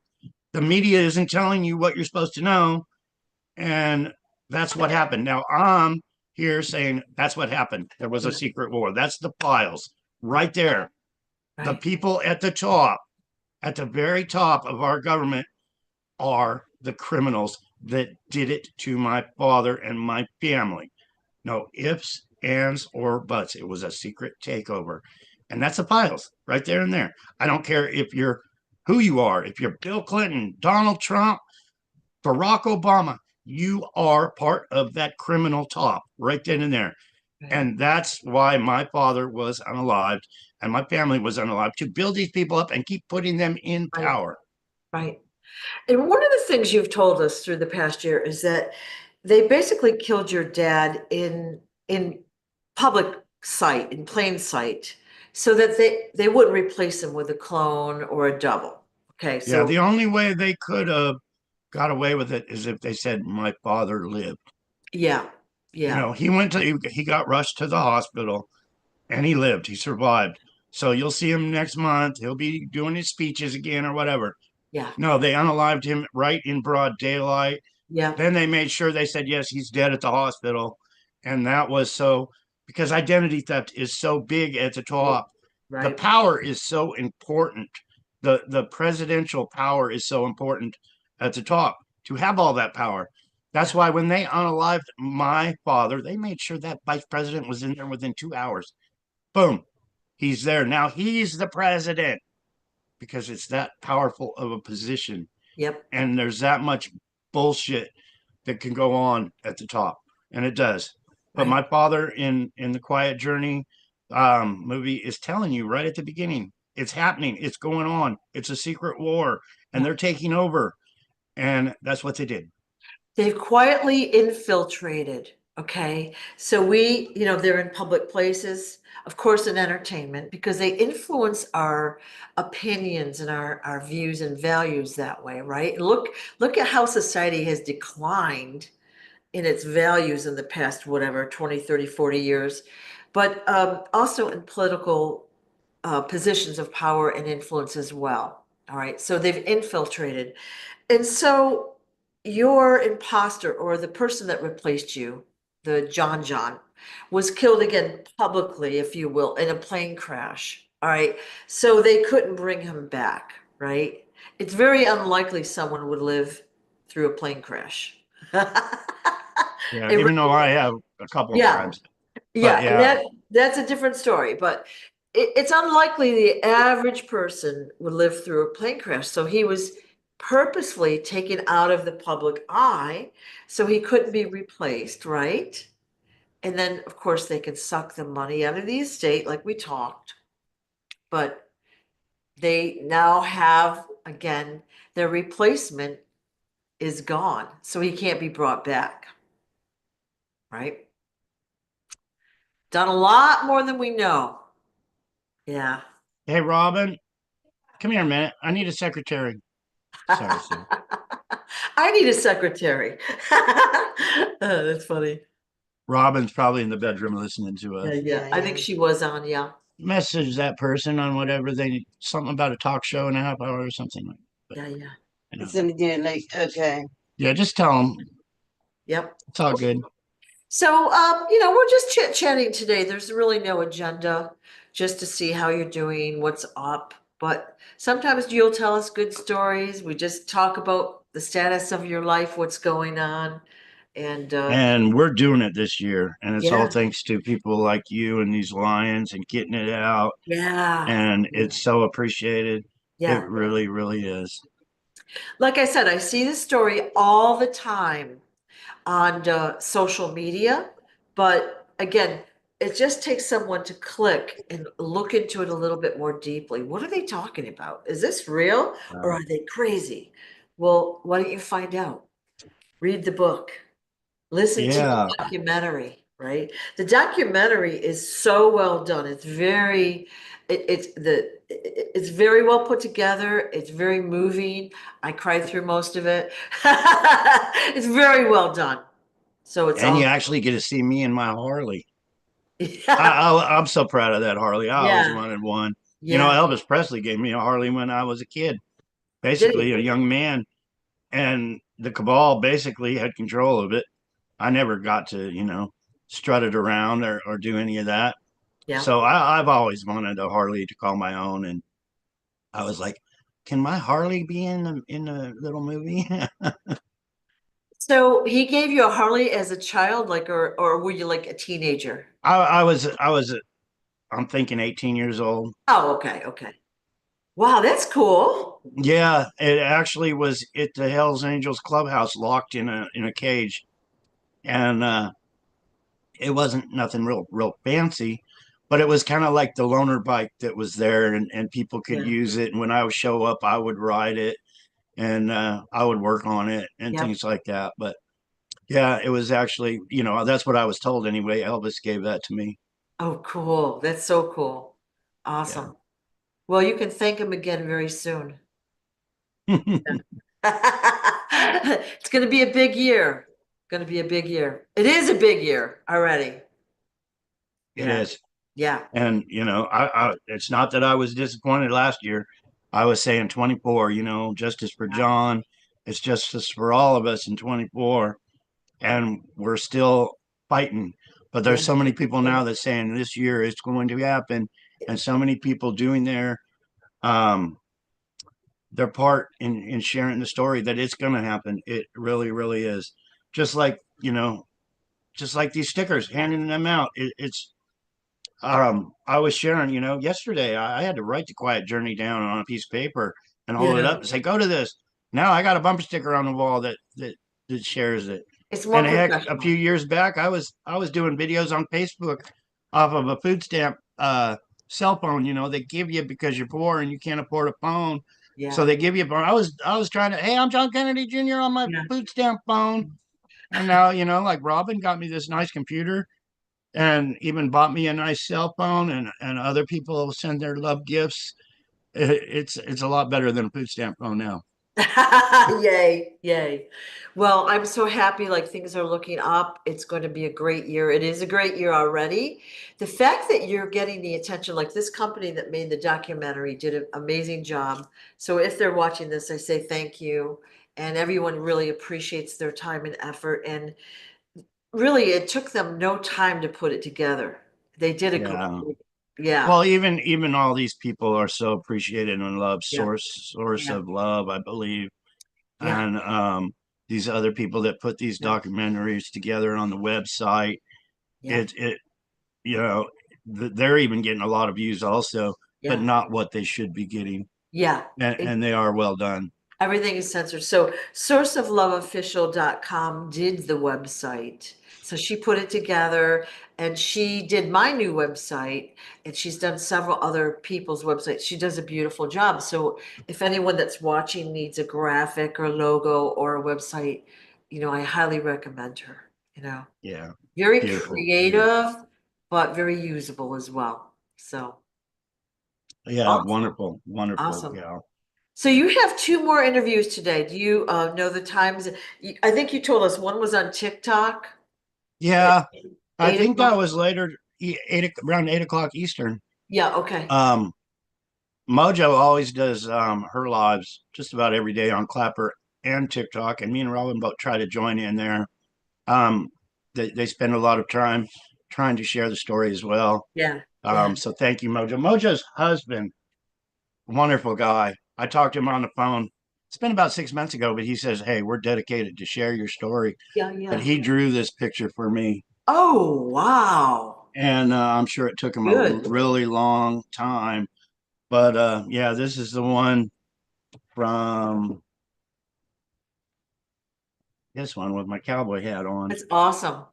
Speaker 2: The media isn't telling you what you're supposed to know. And that's what happened. Now I'm here saying that's what happened. There was a
Speaker 1: yeah,
Speaker 2: secret war. That's the files right there. The
Speaker 1: right,
Speaker 2: people at the top, at the very top of our government, are the criminals that did it to my father and my family. No ifs, ands, or buts. It was a secret takeover. And that's the files right there and there. I don't care if you're who you are, if you're Bill Clinton, Donald Trump, Barack Obama, you are part of that criminal top right then and there.
Speaker 1: right,
Speaker 2: And that's why my father was unalived and my family was unalived to build these people up and keep putting them in
Speaker 1: right,
Speaker 2: power.
Speaker 1: right. And one of the things you've told us through the past year is that they basically killed your dad in public sight, in plain sight, so that they wouldn't replace him with a clone or a double. Okay,
Speaker 2: Yeah,
Speaker 1: so
Speaker 2: the only way they could have got away with it is if they said my father lived.
Speaker 1: yeah,
Speaker 2: You
Speaker 1: yeah,
Speaker 2: know, he got rushed to the hospital and he lived, he survived. So you'll see him next month. He'll be doing his speeches again or whatever.
Speaker 1: yeah,
Speaker 2: No, they unalived him right in broad daylight.
Speaker 1: yeah,
Speaker 2: Then they made sure they said, yes, he's dead at the hospital. And that was so because identity theft is so big at the
Speaker 1: right,
Speaker 2: top. The
Speaker 1: right,
Speaker 2: power is so important. The presidential power is so important at the top to have all that power. That's
Speaker 1: yeah,
Speaker 2: why when they unalived my father, they made sure that vice president was in there within 2 hours. Boom, he's there. Now he's the president because it's that powerful of a position
Speaker 1: yep,
Speaker 2: and there's that much bullshit that can go on at the top, and it does. But
Speaker 1: right,
Speaker 2: my father in the Quiet Journey movie is telling you right at the beginning, it's happening, it's going on, it's a secret war, and
Speaker 1: yeah.
Speaker 2: they're taking over, and that's what they did.
Speaker 1: They've quietly infiltrated, okay? So they're in public places, of course, in entertainment, because they influence our opinions and our views and values that way, right? Look at how society has declined in its values in the past, whatever, 20, 30, 40 years, but also in political positions of power and influence as well. All right, so they've infiltrated. And so your imposter or the person that replaced you, the John, was killed again publicly, if you will, in a plane crash. All right. So they couldn't bring him back, right? It's very unlikely someone would live through a plane crash.
Speaker 2: Yeah,
Speaker 1: It
Speaker 2: even though
Speaker 1: really,
Speaker 2: I have a couple of
Speaker 1: yeah,
Speaker 2: times, but
Speaker 1: yeah, and
Speaker 2: yeah,
Speaker 1: that's a different story, but it's unlikely the average person would live through a plane crash. So he was purposefully taken out of the public eye so he couldn't be replaced, right? And then, of course, they can suck the money out of the estate, like we talked, but they now have, again, their replacement is gone, so he can't be brought back, right? Done a lot more than we know. Yeah.
Speaker 2: hey Robin, come here a minute, I need a secretary. Sorry, Sue.
Speaker 1: I need a secretary. That's funny.
Speaker 2: Robin's probably in the bedroom listening to
Speaker 1: Yeah,
Speaker 2: us.
Speaker 1: yeah.
Speaker 3: Yeah,
Speaker 1: I think
Speaker 3: yeah.
Speaker 1: she was on, yeah.
Speaker 2: Message that person on whatever they something about a talk show in a half hour or something like that.
Speaker 1: Yeah, yeah.
Speaker 2: You know.
Speaker 3: It's in the like, okay.
Speaker 2: Yeah, just tell them
Speaker 1: Yep.
Speaker 2: it's all good.
Speaker 1: So, we're just chit-chatting today. There's really no agenda, just to see how you're doing, what's up. But sometimes you'll tell us good stories. We just talk about the status of your life, what's going on. And
Speaker 2: And we're doing it this year. And it's all
Speaker 1: yeah,
Speaker 2: thanks to people like you and these lions and getting it out.
Speaker 1: yeah,
Speaker 2: And it's so appreciated. It
Speaker 1: yeah.
Speaker 2: really, really is.
Speaker 1: Like I said, I see this story all the time on social media, but again, it just takes someone to click and look into it a little bit more deeply. What are they talking about? Is this real or are they crazy? Well, why don't you find out? Read the book, listen to the
Speaker 2: Yeah.
Speaker 1: documentary, right? The documentary is so well done. It's very, it's very well put together. It's very moving. I cried through most of it. It's very well done. So it's
Speaker 2: And
Speaker 1: all,
Speaker 2: you actually get to see me in my Harley.
Speaker 1: yeah,
Speaker 2: I'm so proud of that Harley. I always
Speaker 1: yeah,
Speaker 2: wanted one. You know,
Speaker 1: yeah.
Speaker 2: Elvis Presley gave me a Harley when I was a kid,
Speaker 1: Did
Speaker 2: basically
Speaker 1: he?
Speaker 2: a young man. And the Cabal basically had control of it. I never got to, strut it around or do any of that.
Speaker 1: Yeah.
Speaker 2: So I've always wanted a Harley to call my own. And I was like, can my Harley be in the little movie?
Speaker 1: So he gave you a Harley as a child, like, or were you like a teenager?
Speaker 2: I was I'm thinking 18 years old.
Speaker 1: Oh, okay, okay. Wow, that's cool.
Speaker 2: Yeah, it actually was at the Hells Angels clubhouse, locked in a cage, and it wasn't nothing real fancy, but it was kind of like the loaner bike that was there, and people could
Speaker 1: Yeah,
Speaker 2: use it. And when I would show up, I would ride it, and I would work on it and
Speaker 1: yeah.
Speaker 2: things like that. But yeah, it was actually, that's what I was told anyway. Elvis gave that to me.
Speaker 1: Oh, cool. That's so cool.
Speaker 2: Yeah.
Speaker 1: Awesome. Well, you can thank him again very soon. It's going to be a big year. Going to be a big year. It is a big year already.
Speaker 2: It
Speaker 1: Yeah,
Speaker 2: is.
Speaker 1: yeah,
Speaker 2: And it's not that I was disappointed last year. I was saying 24, justice for
Speaker 1: yeah,
Speaker 2: John. It's justice for all of us in 24, and we're still fighting. But
Speaker 1: yeah,
Speaker 2: there's so many people
Speaker 1: yeah,
Speaker 2: now that saying this year it's going to happen, and so many people doing um their part in sharing the story that it's going to happen. It really, really is. Just like just like these stickers,
Speaker 1: yeah,
Speaker 2: handing them out. It's I was sharing, yesterday I had to write the quiet journey down on a piece of paper and hold it
Speaker 1: yeah.
Speaker 2: up and say, go to this. Now I got a bumper sticker on the wall that shares it.
Speaker 1: It's more
Speaker 2: And heck, a few
Speaker 1: professional.
Speaker 2: years back I was doing videos on Facebook off of a food stamp cell phone, they give you because you're poor and you can't afford a phone. So
Speaker 1: Yeah,
Speaker 2: they give you a phone. I was trying to, hey, I'm John Kennedy Jr. on my
Speaker 1: yeah.
Speaker 2: food stamp phone. And now, like Robin got me this nice computer and even bought me a nice cell phone, and other people send their love gifts. It's a lot better than a food stamp phone now.
Speaker 1: Yay, yay. Well, I'm so happy like things are looking up. It's going to be a great year. It is a great year already. The fact that you're getting the attention, like this company that made the documentary did an amazing job. So if they're watching this, I say thank you. And everyone really appreciates their time and effort. And really, it took them no time to put it together. They did a great,
Speaker 2: Yeah.
Speaker 1: yeah,
Speaker 2: Well, even all these people are so appreciated and loved.
Speaker 1: yeah,
Speaker 2: Source
Speaker 1: yeah,
Speaker 2: of love, I believe,
Speaker 1: yeah,
Speaker 2: and these other people that put these
Speaker 1: yeah,
Speaker 2: documentaries together on the website.
Speaker 1: yeah,
Speaker 2: It you know they're even getting a lot of views also, but
Speaker 1: yeah,
Speaker 2: not what they should be getting,
Speaker 1: yeah.
Speaker 2: and they are well done.
Speaker 1: Everything is censored. So sourceofloveofficial.com did the website. So she put it together and she did my new website and she's done several other people's websites. She does a beautiful job. So if anyone that's watching needs a graphic or logo or a website, I highly recommend her,
Speaker 2: Yeah,
Speaker 1: very
Speaker 2: beautiful, beautiful.
Speaker 1: creative, but very usable as well. So
Speaker 2: Yeah,
Speaker 1: awesome.
Speaker 2: wonderful, wonderful
Speaker 1: Awesome.
Speaker 2: gal.
Speaker 1: So you have two more interviews today. Do you know the times? I think you told us one was on TikTok at
Speaker 2: Yeah, I
Speaker 1: eight
Speaker 2: think that
Speaker 1: o'clock.
Speaker 2: was later, around 8 o'clock Eastern.
Speaker 1: Yeah, okay.
Speaker 2: Um, Mojo always does her lives just about every day on Clapper and TikTok, and me and Robin both try to join in there. Um, they spend a lot of time trying to share the story as well.
Speaker 1: Yeah, yeah,
Speaker 2: So thank you, Mojo. Mojo's husband, wonderful guy. I talked to him on the phone. It's been about 6 months ago, but he says, "Hey, we're dedicated to share your story."
Speaker 1: yeah,
Speaker 2: But
Speaker 1: yeah.
Speaker 2: he drew this picture for me,
Speaker 1: Oh, wow.
Speaker 2: and I'm sure it took him a
Speaker 1: Good.
Speaker 2: really long time. But yeah, this is the one from this one with my cowboy hat on.
Speaker 1: That's awesome.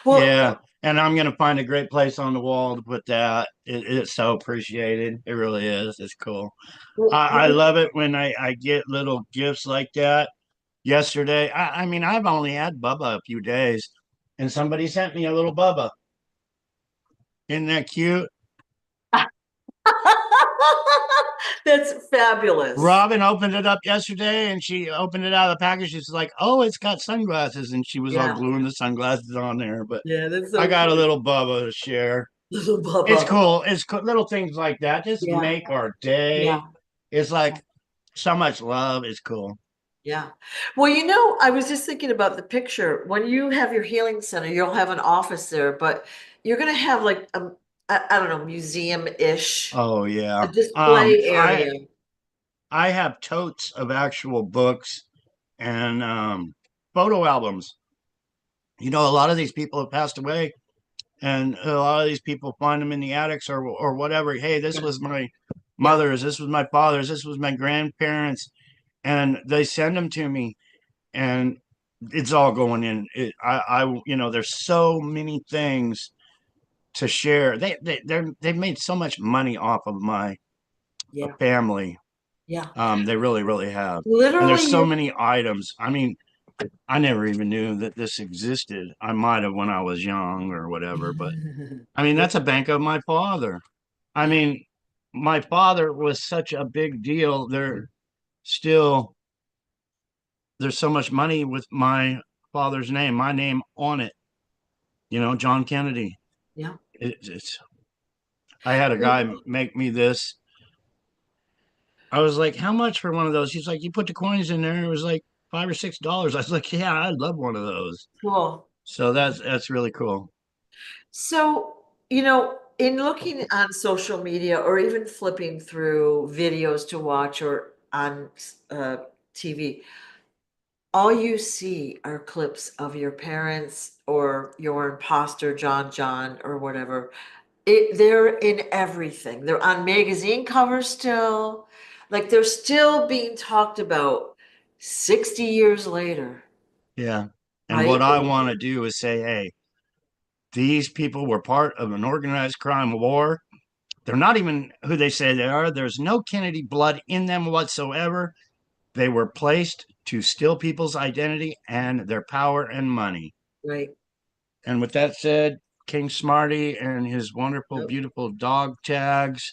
Speaker 1: Well,
Speaker 2: Yeah, and I'm gonna find a great place on the wall to put that. It's so appreciated. It really is. It's cool. I
Speaker 1: well,
Speaker 2: love it when I get little gifts like that. Yesterday, I mean, I've only had Bubba a few days, and somebody sent me a little Bubba. Isn't that cute?
Speaker 1: that's fabulous.
Speaker 2: Robin opened it up yesterday, and she opened it out of the package. She's like, "Oh, it's got sunglasses," and she was all
Speaker 1: Yeah,
Speaker 2: gluing the sunglasses on there. But
Speaker 1: yeah, that's
Speaker 2: I
Speaker 1: so
Speaker 2: got a
Speaker 1: cute.
Speaker 2: little Bubba to share.
Speaker 1: Little
Speaker 2: It's
Speaker 1: Bubba.
Speaker 2: cool. It's cool. Little things like that just
Speaker 1: Yeah,
Speaker 2: make our day.
Speaker 1: yeah,
Speaker 2: It's like so much love. It's cool.
Speaker 1: yeah. Well, I was just thinking about the picture. When you have your healing center, you'll have an office there, but you're gonna have like I don't know, museum-ish,
Speaker 2: Oh
Speaker 1: a
Speaker 2: yeah.
Speaker 1: display
Speaker 2: I
Speaker 1: area.
Speaker 2: I have totes of actual books and photo albums. A lot of these people have passed away, and a lot of these people find them in the attics or whatever. Hey, this
Speaker 1: Yeah,
Speaker 2: was my
Speaker 1: yeah,
Speaker 2: mother's, this was my father's, this was my grandparents, and they send them to me, and it's all going in. There's so many things to share. They've made so much money off of my
Speaker 1: yeah,
Speaker 2: family.
Speaker 1: yeah.
Speaker 2: They really, really have. And there's so
Speaker 1: Literally,
Speaker 2: many items. I mean, I never even knew that this existed. I might have when I was young or whatever, but I mean,
Speaker 1: yeah,
Speaker 2: that's a bank of my father. I
Speaker 1: yeah,
Speaker 2: mean, my father was such a big deal. Still, there's so much money with my father's name, my name on it, John Kennedy.
Speaker 1: yeah.
Speaker 2: It's, I had a guy make me this. I was like, how much for one of those? He's like, you put the coins in there. It was like $5 or $6. I was like, yeah, I'd love one of those.
Speaker 1: Cool.
Speaker 2: So that's really cool.
Speaker 1: So, in looking on social media or even flipping through videos to watch or on TV, all you see are clips of your parents or your imposter John or whatever. They're in everything. They're on magazine covers still. Like they're still being talked about 60 years later,
Speaker 2: Yeah. And what
Speaker 1: right?
Speaker 2: I want to do is say, hey, these people were part of an organized crime war. They're not even who they say they are. There's no Kennedy blood in them whatsoever. They were placed to steal people's identity and their power and money.
Speaker 1: Right.
Speaker 2: And with that said, King Smarty and his wonderful,
Speaker 1: Yep.
Speaker 2: beautiful dog tags,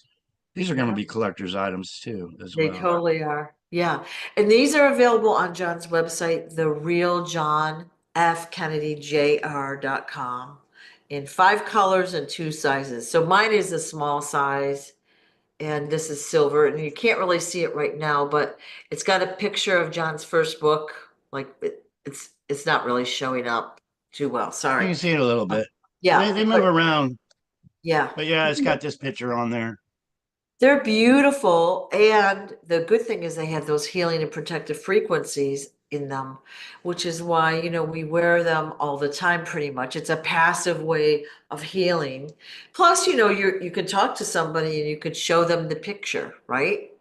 Speaker 2: these are going to
Speaker 1: Yeah.
Speaker 2: be collector's items too, as
Speaker 1: They
Speaker 2: well.
Speaker 1: totally are. Yeah. And these are available on John's website, the real John F. Kennedy Jr.com in 5 colors and 2 sizes. So mine is a small size and this is silver. And you can't really see it right now, but it's got a picture of John's first book. Like it's not really showing up too well.
Speaker 2: You
Speaker 1: Sorry.
Speaker 2: can see it a little bit.
Speaker 1: Yeah,
Speaker 2: They move
Speaker 1: but
Speaker 2: around,
Speaker 1: yeah.
Speaker 2: but yeah, it's got this picture on there.
Speaker 1: They're beautiful, and the good thing is they have those healing and protective frequencies in them, which is why, we wear them all the time pretty much. It's a passive way of healing. Plus, you could talk to somebody and you could show them the picture, right?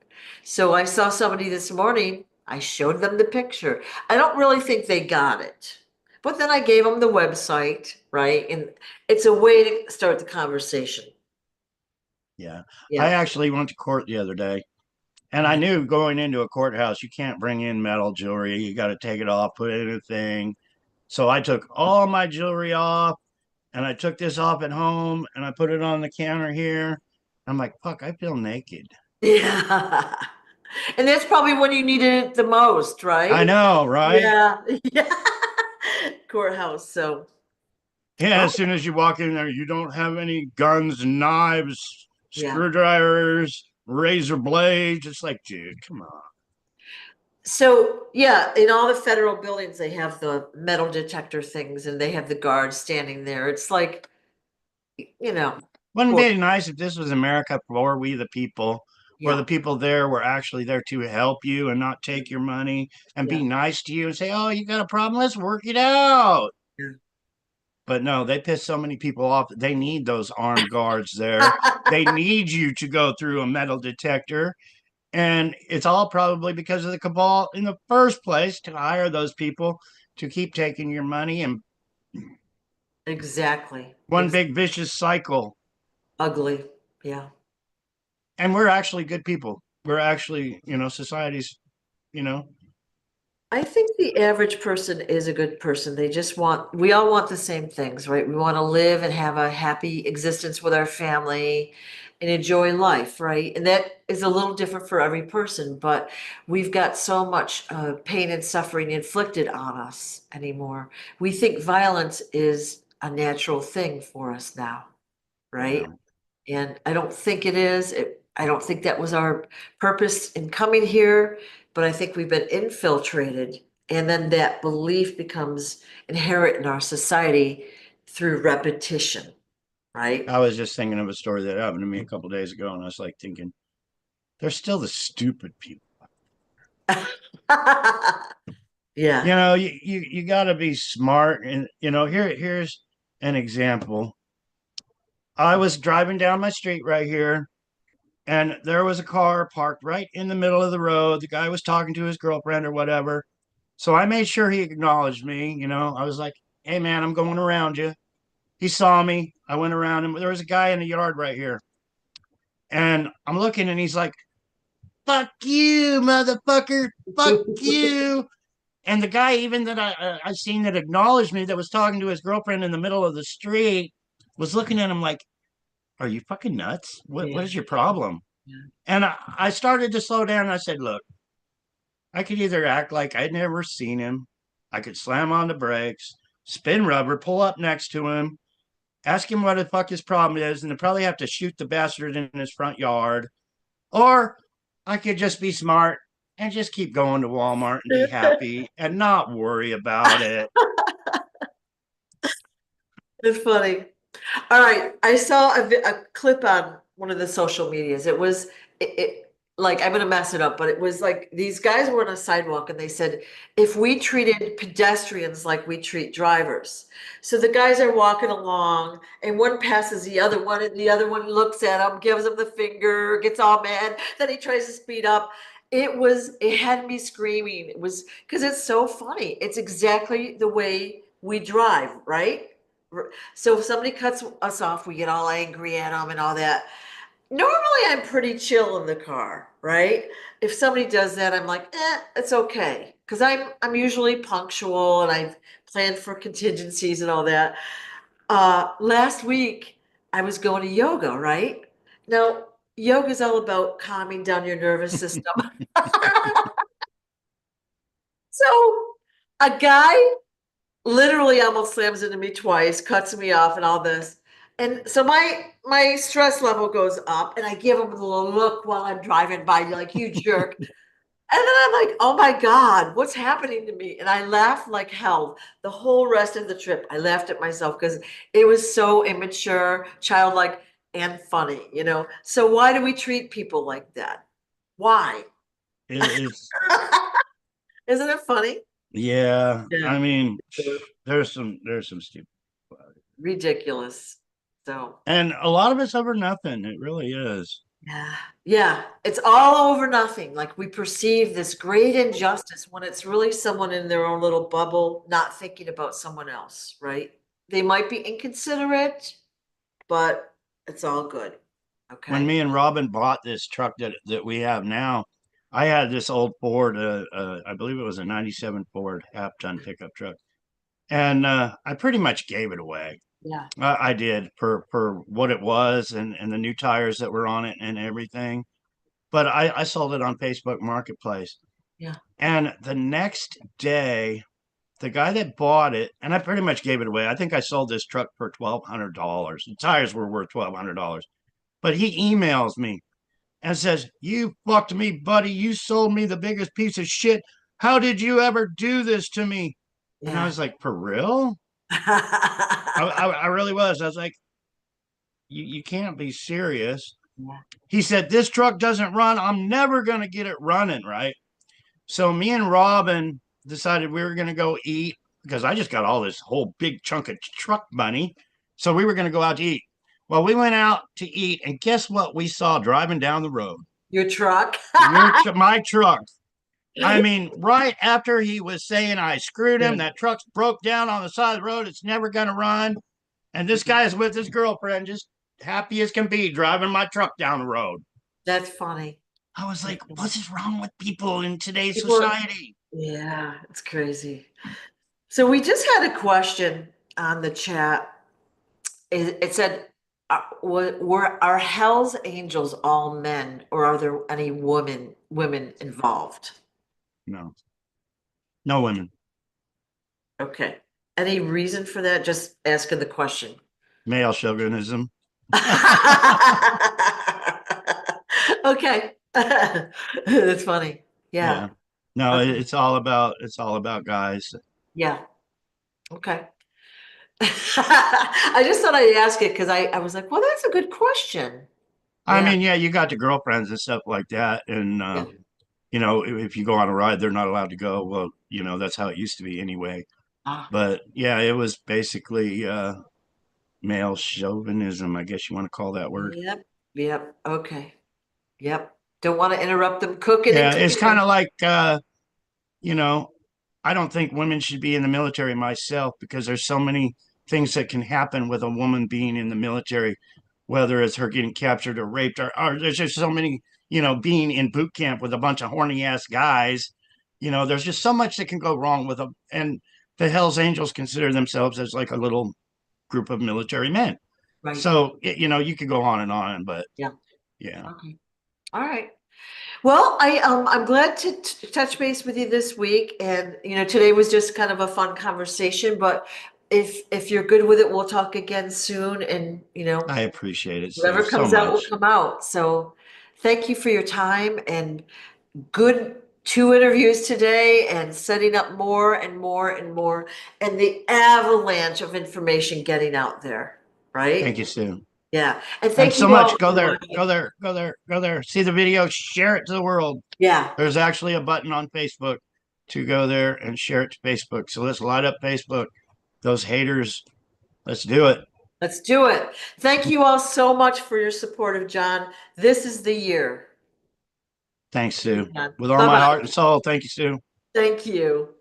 Speaker 1: So I saw somebody this morning, I showed them the picture. I don't really think they got it. But then I gave them the website, right? And it's a way to start the conversation.
Speaker 2: Yeah. I
Speaker 1: Yeah.
Speaker 2: actually went to court the other day, and I knew going into a courthouse, you can't bring in metal jewelry. You got to take it off, put it in a thing. So I took all my jewelry off, and I took this off at home, and I put it on the counter here. I'm like, fuck, I feel naked.
Speaker 1: Yeah. And that's probably when you needed it the most,
Speaker 2: I
Speaker 1: right?
Speaker 2: know, right?
Speaker 1: Yeah. Yeah. Courthouse. So,
Speaker 2: Yeah,
Speaker 1: oh,
Speaker 2: as soon as you walk in there, you don't have any guns, knives,
Speaker 1: yeah.
Speaker 2: screwdrivers, razor blades. It's like, dude, come on.
Speaker 1: So, yeah, in all the federal buildings, they have the metal detector things and they have the guards standing there. It's like, you know,
Speaker 2: Wouldn't
Speaker 1: poor,
Speaker 2: it be nice if this was America for we the people, where
Speaker 1: yeah,
Speaker 2: the people there were actually there to help you and not take your money and
Speaker 1: yeah,
Speaker 2: be nice to you and say, "Oh, you got a problem? Let's work it out."
Speaker 1: yeah.
Speaker 2: But no, they piss so many people off. They need those armed guards there. They need you to go through a metal detector. And it's all probably because of the cabal in the first place to hire those people to keep taking your money and
Speaker 1: Exactly.
Speaker 2: one big vicious cycle.
Speaker 1: Ugly. Yeah.
Speaker 2: And we're actually good people. We're actually, society's, you know,
Speaker 1: I think the average person is a good person. We all want the same things, right? We want to live and have a happy existence with our family and enjoy life, right? And that is a little different for every person, but we've got so much pain and suffering inflicted on us anymore. We think violence is a natural thing for us now, right?
Speaker 2: yeah.
Speaker 1: And I don't think it is. I don't think that was our purpose in coming here, but I think we've been infiltrated. And then that belief becomes inherent in our society through repetition, right?
Speaker 2: I was just thinking of a story that happened to me a couple days ago, and I was like thinking, they're still the stupid people.
Speaker 1: Yeah.
Speaker 2: You got to be smart, and here's an example. I was driving down my street right here, and there was a car parked right in the middle of the road. The guy was talking to his girlfriend or whatever. So I made sure he acknowledged me. I was like, "Hey, man, I'm going around you." He saw me. I went around him. There was a guy in the yard right here. And I'm looking, and he's like, "Fuck you, motherfucker. Fuck you." And the guy, even that I seen that acknowledged me, that was talking to his girlfriend in the middle of the street, was looking at him like, "Are you fucking nuts? What
Speaker 1: Yeah.
Speaker 2: is your problem?" And I started to slow down. And I said, "Look, I could either act like I'd never seen him, I could slam on the brakes, spin rubber, pull up next to him, ask him what the fuck his problem is, and then probably have to shoot the bastard in his front yard. Or I could just be smart and just keep going to Walmart and be happy and not worry about it."
Speaker 1: It's funny. All right, I saw a clip on one of the social medias. It like I'm gonna mess it up, but it was like these guys were on a sidewalk and they said if we treated pedestrians like we treat drivers. So the guys are walking along and one passes the other one and the other one looks at him, gives him the finger, gets all mad, then he tries to speed up. It had me screaming. It was because it's so funny. It's exactly the way we drive, right? So if somebody cuts us off, we get all angry at them and all that. Normally, I'm pretty chill in the car, right? If somebody does that, I'm like, it's okay, because I'm usually punctual and I've planned for contingencies and all that. Last week, I was going to yoga, right? Now, yoga is all about calming down your nervous system. So, a guy literally almost slams into me twice, cuts me off and all this. And so my stress level goes up and I give him a little look while I'm driving by, like, you jerk. And then I'm like, oh my God, what's happening to me? And I laughed like hell the whole rest of the trip. I laughed at myself because it was so immature, childlike, and funny. So why do we treat people like that? Why?
Speaker 2: It's
Speaker 1: Isn't it funny?
Speaker 2: Yeah.
Speaker 1: Yeah.
Speaker 2: I mean, there's some stupid,
Speaker 1: Ridiculous. So.
Speaker 2: and a lot of it's over nothing. It really is.
Speaker 1: Yeah, yeah, it's all over nothing. Like we perceive this great injustice when it's really someone in their own little bubble, not thinking about someone else, right? They might be inconsiderate, but it's all good.
Speaker 2: When
Speaker 1: Okay.
Speaker 2: me and Robin bought this truck that we have now, I had this old Ford, I believe it was a '97 Ford half-ton pickup truck, and I pretty much gave it away.
Speaker 1: Yeah,
Speaker 2: I did for what it was and the new tires that were on it and everything. But I sold it on Facebook Marketplace,
Speaker 1: yeah,
Speaker 2: and the next day, the guy that bought it, and I pretty much gave it away. I think I sold this truck for $1,200. The tires were worth $1,200. But he emails me and says, "You fucked me, buddy. You sold me the biggest piece of shit. How did you ever do this to me?" And I
Speaker 1: Yeah.
Speaker 2: was like, "For real?" I really was. I was like, you can't be serious."
Speaker 1: Yeah.
Speaker 2: He said, "This truck doesn't run. I'm never going to get it running." Right. So me and Robin decided we were going to go eat because I just got all this whole big chunk of truck money. So we were going to go out to eat. Well, we went out to eat, and guess what we saw driving down the road?
Speaker 1: Your truck.
Speaker 2: My truck. I mean, right after he was saying I screwed
Speaker 1: Yeah.
Speaker 2: him, that truck's broke down on the side of the road. It's never going to run. And this guy is with his girlfriend, just happy as can be, driving my truck down the road.
Speaker 1: That's funny.
Speaker 2: I was like, what is wrong with people in today's
Speaker 1: People,
Speaker 2: society?
Speaker 1: yeah, it's crazy. So we just had a question on the chat. It said, are Hell's Angels all men, or are there any women involved?
Speaker 2: No, no women.
Speaker 1: Okay. Any reason for that? Just asking the question.
Speaker 2: Male chauvinism.
Speaker 1: Okay. That's funny. Yeah.
Speaker 2: Yeah. No,
Speaker 1: Okay.
Speaker 2: it's all about guys.
Speaker 1: Yeah. Okay. I just thought I'd ask it because I was like, well, that's a good question.
Speaker 2: I
Speaker 1: Yeah.
Speaker 2: mean, yeah, you got the girlfriends and stuff like that, and
Speaker 1: Yeah.
Speaker 2: if you go on a ride, they're not allowed to go. Well, that's how it used to be anyway.
Speaker 1: Ah,
Speaker 2: But yeah, it was basically male chauvinism, I guess you want to call that word.
Speaker 1: yep. Yep. Okay. Yep. Don't want to interrupt them cooking and
Speaker 2: Yeah, it's kind
Speaker 1: cleaning.
Speaker 2: of like you know, I don't think women should be in the military myself because there's so many things that can happen with a woman being in the military, whether it's her getting captured or raped, or there's just so many, being in boot camp with a bunch of horny ass guys. There's just so much that can go wrong with them. And the Hells Angels consider themselves as like a little group of military men.
Speaker 1: Right.
Speaker 2: So, you could go on, but
Speaker 1: Yeah.
Speaker 2: yeah,
Speaker 1: Okay. All right. Well, I'm glad to touch base with you this week, and today was just kind of a fun conversation. But if you're good with it, we'll talk again soon, and
Speaker 2: I appreciate it, Sue,
Speaker 1: whatever
Speaker 2: so
Speaker 1: comes out will
Speaker 2: much.
Speaker 1: come out. So, thank you for your time and good two interviews today, and setting up more and more and more, and the avalanche of information getting out there.
Speaker 2: Thank
Speaker 1: Right?
Speaker 2: you, Sue.
Speaker 1: Yeah, and
Speaker 2: Thanks
Speaker 1: thank
Speaker 2: so
Speaker 1: you all
Speaker 2: much. Go
Speaker 1: for
Speaker 2: there,
Speaker 1: watching.
Speaker 2: go there, go there, go there. See the video, share it to the world.
Speaker 1: Yeah.
Speaker 2: There's actually a button on Facebook to go there and share it to Facebook. So let's light up Facebook. Those haters, let's do it.
Speaker 1: Let's do it. Thank you all so much for your support of John. This is the year.
Speaker 2: Thanks, Sue.
Speaker 1: John.
Speaker 2: With all my
Speaker 1: Bye-bye.
Speaker 2: heart and soul, thank you, Sue.
Speaker 1: Thank you.